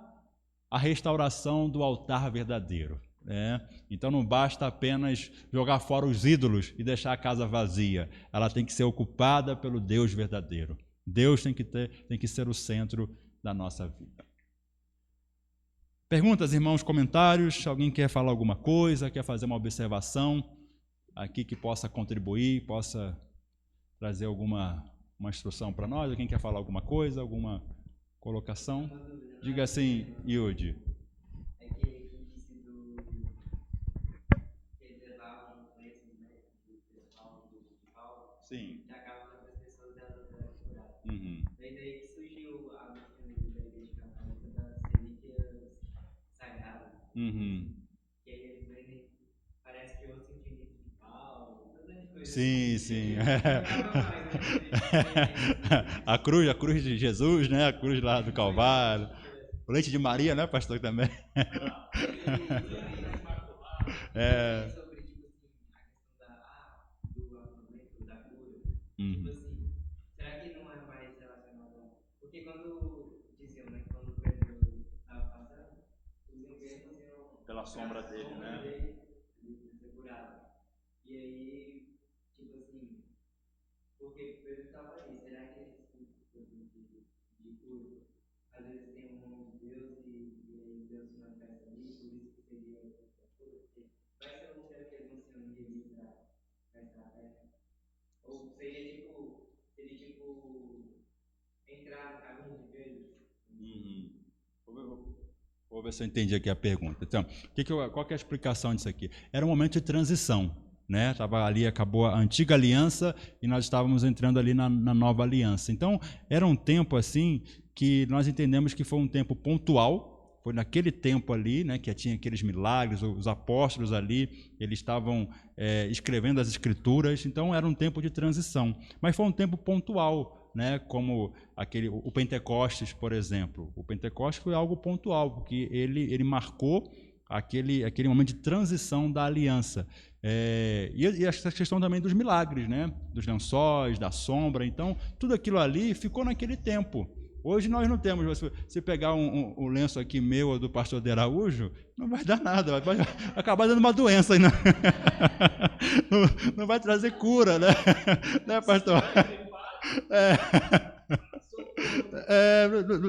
a restauração do altar verdadeiro. Né? Então não basta apenas jogar fora os ídolos e deixar a casa vazia. Ela tem que ser ocupada pelo Deus verdadeiro. Deus tem que ser o centro da nossa vida. Perguntas, irmãos, comentários? Alguém quer falar alguma coisa, quer fazer uma observação aqui que possa contribuir, possa trazer alguma instrução para nós? Alguém quer falar alguma coisa, alguma colocação? Diga assim, Yudi. É que ele disse que eles levavam doenças, né, do pessoal do Paulo, Sim. que acaba que as pessoas elas eram curadas. Uhum. Daí que surgiu a doutrina da Igreja Católica das relíquias sagradas. Uhum. Que aí eles vendem, parece que osso infinito de Paulo, toda essa coisa. Sim, assim. sim. A cruz de Jesus, né? A cruz lá do Calvário. O leite de Maria, né, pastor, também? É. Sobre, tipo assim, a questão do afamento, da cura. Uhum. Tipo assim, será que não é mais relacionado a... Porque quando diziam, né, quando o Pedro estava passando, os enfermos iam... Pela sombra dele, né? Ele ser curado. E aí, tipo assim, porque Pedro estava ali, será que de cura, às vezes tem um nome de Deus e aí Deus se manifesta ali, por isso que seria cura? Vai ser um ser que eles não se uniria para essa terra? Ou seria tipo, entrar no caminho de Pedro? Uhum. Vou ver se eu entendi aqui a pergunta. Então, qual que é a explicação disso aqui? Era um momento de transição, né? Tava ali, acabou a antiga aliança e nós estávamos entrando ali na nova aliança. Então, era um tempo assim que nós entendemos que foi um tempo pontual. Foi naquele tempo ali, né, que tinha aqueles milagres, os apóstolos ali, eles estavam escrevendo as escrituras. Então, era um tempo de transição. Mas foi um tempo pontual, né, como o Pentecostes, por exemplo. O Pentecostes foi algo pontual, porque ele marcou aquele momento de transição da aliança. E essa questão também dos milagres, né, dos lençóis, da sombra. Então, tudo aquilo ali ficou naquele tempo. Hoje nós não temos. Se pegar um lenço aqui meu ou do pastor de Araújo, não vai dar nada, vai acabar dando uma doença aí. Não vai trazer cura, né? Né, pastor?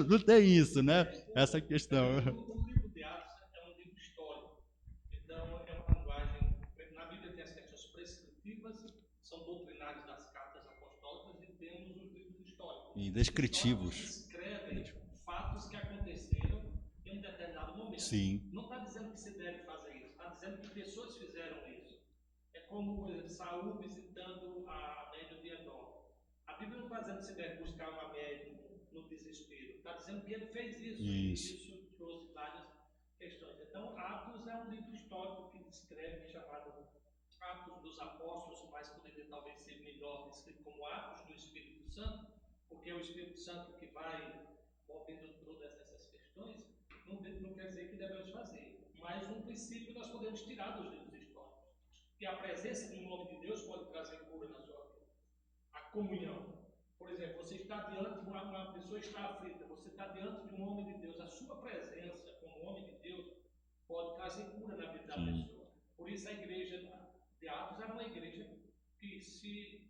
Não tem isso, né? Essa questão. O livro de Atos é um livro histórico. Então, é uma linguagem. Na Bíblia tem as questões prescritivas, são doutrinárias das cartas apostólicas, e temos os livros históricos. E descritivos. Descrevem fatos que aconteceram em um determinado momento. Sim. Não está dizendo que se deve fazer isso, está dizendo que pessoas fizeram isso. É como, por exemplo, Saul visitando a médium de Edom. A Bíblia não está dizendo que você deve buscar uma médium no desespero. Está dizendo que ele fez isso. E isso trouxe várias questões. Então, Atos é um livro histórico que descreve, chamado Atos dos Apóstolos, mas poderia talvez ser melhor descrito como Atos do Espírito Santo, porque é o Espírito Santo que vai movendo todas essas questões. Não quer dizer que devemos fazer. Mas um princípio nós podemos tirar dos livros históricos. Que a presença do nome de Deus pode trazer cura na sua vida. A comunhão. Por exemplo, você está diante de uma pessoa está aflita, você está diante de um homem de Deus, a sua presença como homem de Deus pode trazer cura na vida da pessoa. Por isso a igreja de Atos era uma igreja que se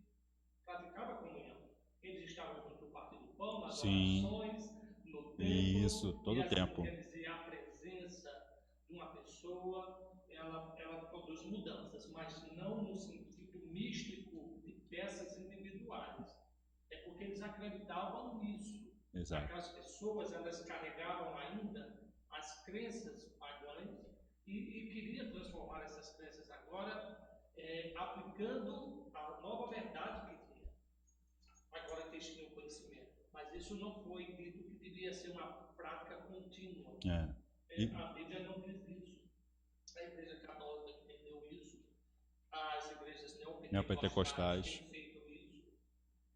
praticava a comunhão. Eles estavam junto no partir do pão, nas orações, no templo. Isso, todo o tempo. Quer dizer, a presença de uma pessoa, ela produz mudanças, mas não no sentido místico de peças individuais. É porque eles acreditavam nisso. Exato. Aquelas pessoas, elas carregavam ainda as crenças pagãs e queriam transformar essas crenças agora aplicando a nova verdade que tinha. Agora que eles tinham conhecimento. Mas isso não foi dito que devia ser uma prática contínua. A Bíblia não diz isso. A Igreja Católica entendeu isso. As igrejas neopentecostais têm feito isso.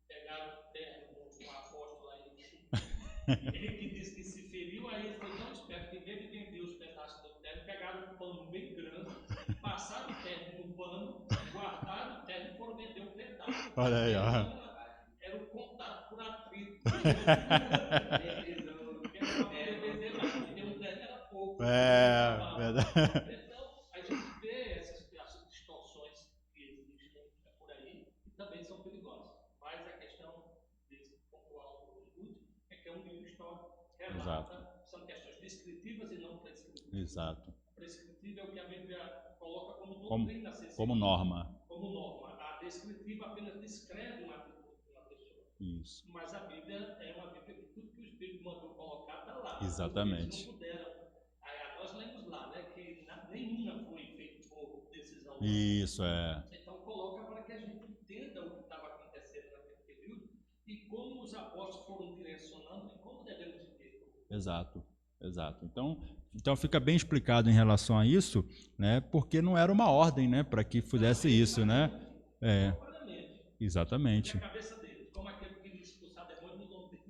Pegaram o terno de um apóstolo aí, ele que disse que se feriu, aí ele foi tão esperto que, em vez de vender os pedaços do terno, pegaram um pano bem grande, passaram o terno no pano, guardaram o terno e foram vender um pedaço. Olha aí, ó. Era o contato por atrito. Vender mais, porque o terno era pouco. Verdade. Então, a gente vê essas distorções que existem por aí e também são perigosas. Mas a questão desse pontual que é um livro histórico, Exato. relata, são questões descritivas e não prescritivas. Exato. Prescritiva é o que a Bíblia coloca como Como, doutrina a ser como seguida, norma. como norma. A descritiva apenas descreve uma atitude de uma pessoa. Isso. Mas a Bíblia é uma Bíblia que tudo que o Espírito mandou colocar está lá. Exatamente. Eles não puderam. Aí, nós lemos lá, né, que nenhuma foi feita por decisão. Isso, é. Então coloca para que a gente entenda o que estava acontecendo naquele período e como os apóstolos foram direcionando e como devemos viver. Exato, exato. Então fica bem explicado em relação a isso, né? Porque não era uma ordem, né, para que fizesse isso, né? É, exatamente. A cabeça deles, como aquele que queria expulsar demônio no nome dele.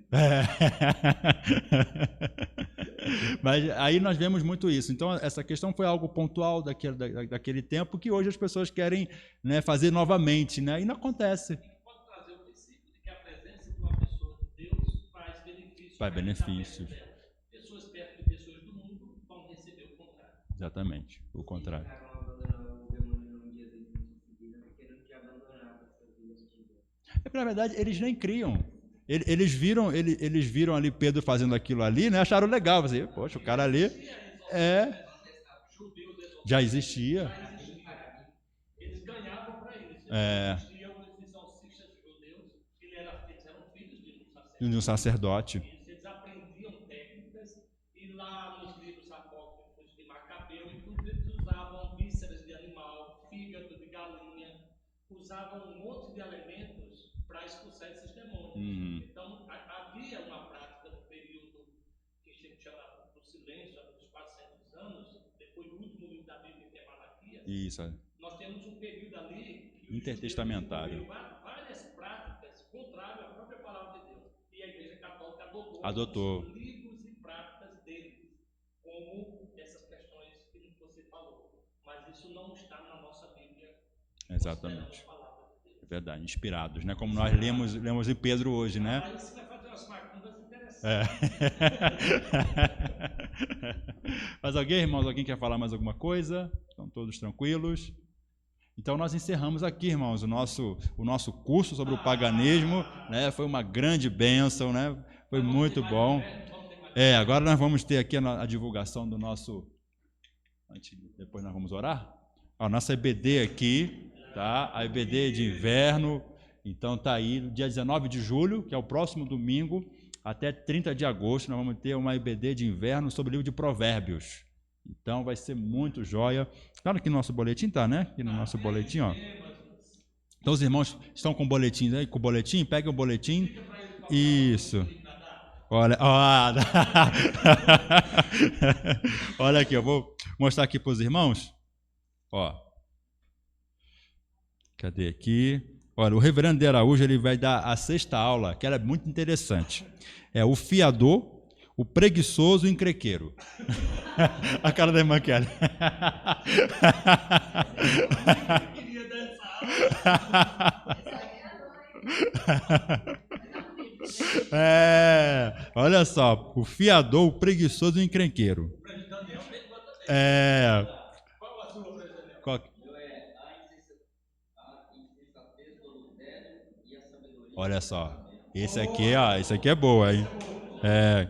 Mas aí nós vemos muito isso. Então essa questão foi algo pontual daquele tempo que hoje as pessoas querem, né, fazer novamente, né? E não acontece. Pode trazer o princípio de que a presença de uma pessoa de Deus faz benefício. Faz benefícios. Pessoas perto de pessoas do mundo vão receber o contrário. Exatamente, o contrário. Na verdade, eles nem criam. Eles viram ali Pedro fazendo aquilo ali, né? Acharam legal. Assim, poxa, o cara ali já existia. Eles ganhavam para isso. Existiam os salsichas judeus, eles eram filhos de um sacerdote. Eles aprendiam técnicas e lá nos livros apócrifos de Macabeu, inclusive eles usavam vísceras de animal, fígado de galinha, usavam um monte de elementos para expulsar esses demônios. Então, havia uma prática no período que a gente chama do silêncio, dos 400 anos, depois do último livro da Bíblia, que é Malaquias. Isso. Nós temos um período ali que intertestamentário. Várias práticas contrárias à própria palavra de Deus. E a Igreja Católica adotou os livros e práticas deles, como essas questões que você falou. Mas isso não está na nossa Bíblia. Exatamente. É verdade, inspirados, né? Como nós lemos em Pedro hoje, né? Aí você vai fazer umas macumbas interessantes. Mas irmãos, alguém quer falar mais alguma coisa? Estão todos tranquilos? Então nós encerramos aqui, irmãos, o nosso curso sobre o paganismo, né? Foi uma grande bênção, né? Foi muito bom. Agora nós vamos ter aqui a divulgação do nosso... Depois nós vamos orar? A nossa EBD aqui, tá? A EBD de inverno. Então tá aí, no dia 19 de julho, que é o próximo domingo, até 30 de agosto, nós vamos ter uma EBD de inverno sobre o livro de Provérbios. Então vai ser muito joia. Claro que no nosso boletim tá, né? Aqui no nosso boletim, ó. Então os irmãos estão com boletins aí, com o boletim, pega o boletim. Isso. Olha, olha aqui, eu vou mostrar aqui para os irmãos. Ó. Cadê aqui? Olha, o reverendo de Araújo, ele vai dar a 6ª aula, que ela é muito interessante. É o fiador, o preguiçoso e o encrequeiro. A cara da irmã Kelly. Olha só, o fiador, o preguiçoso e o encrenqueiro. Qual a sua, presidente? Olha só, esse aqui é boa, hein?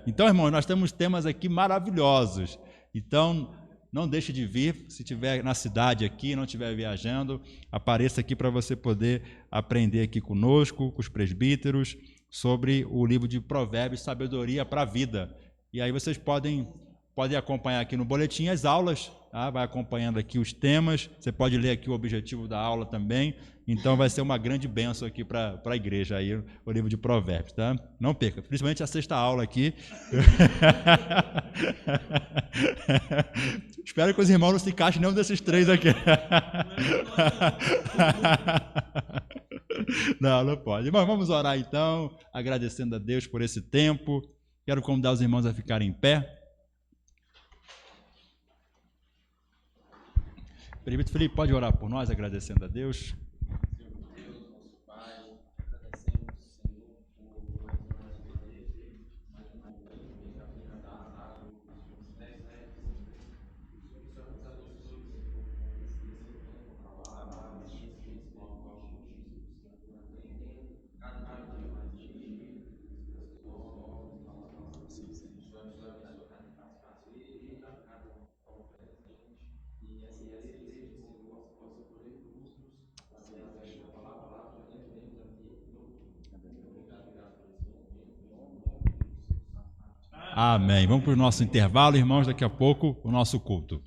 Então, irmão, nós temos temas aqui maravilhosos. Então, não deixe de vir. Se estiver na cidade aqui, não estiver viajando, apareça aqui para você poder aprender aqui conosco, com os presbíteros, sobre o livro de Provérbios, Sabedoria para a Vida. E aí vocês podem acompanhar aqui no boletim as aulas, tá? Vai acompanhando aqui os temas, você pode ler aqui o objetivo da aula também. Então vai ser uma grande bênção aqui para a igreja aí, o livro de Provérbios, tá? Não perca, principalmente a 6ª aula aqui. Espero que os irmãos não se encaixem nenhum desses 3 aqui. Não pode. Mas vamos orar então, agradecendo a Deus por esse tempo. Quero convidar os irmãos a ficarem em pé. Presbítero Felipe, pode orar por nós, agradecendo a Deus. Amém. Vamos para o nosso intervalo, irmãos, daqui a pouco o nosso culto.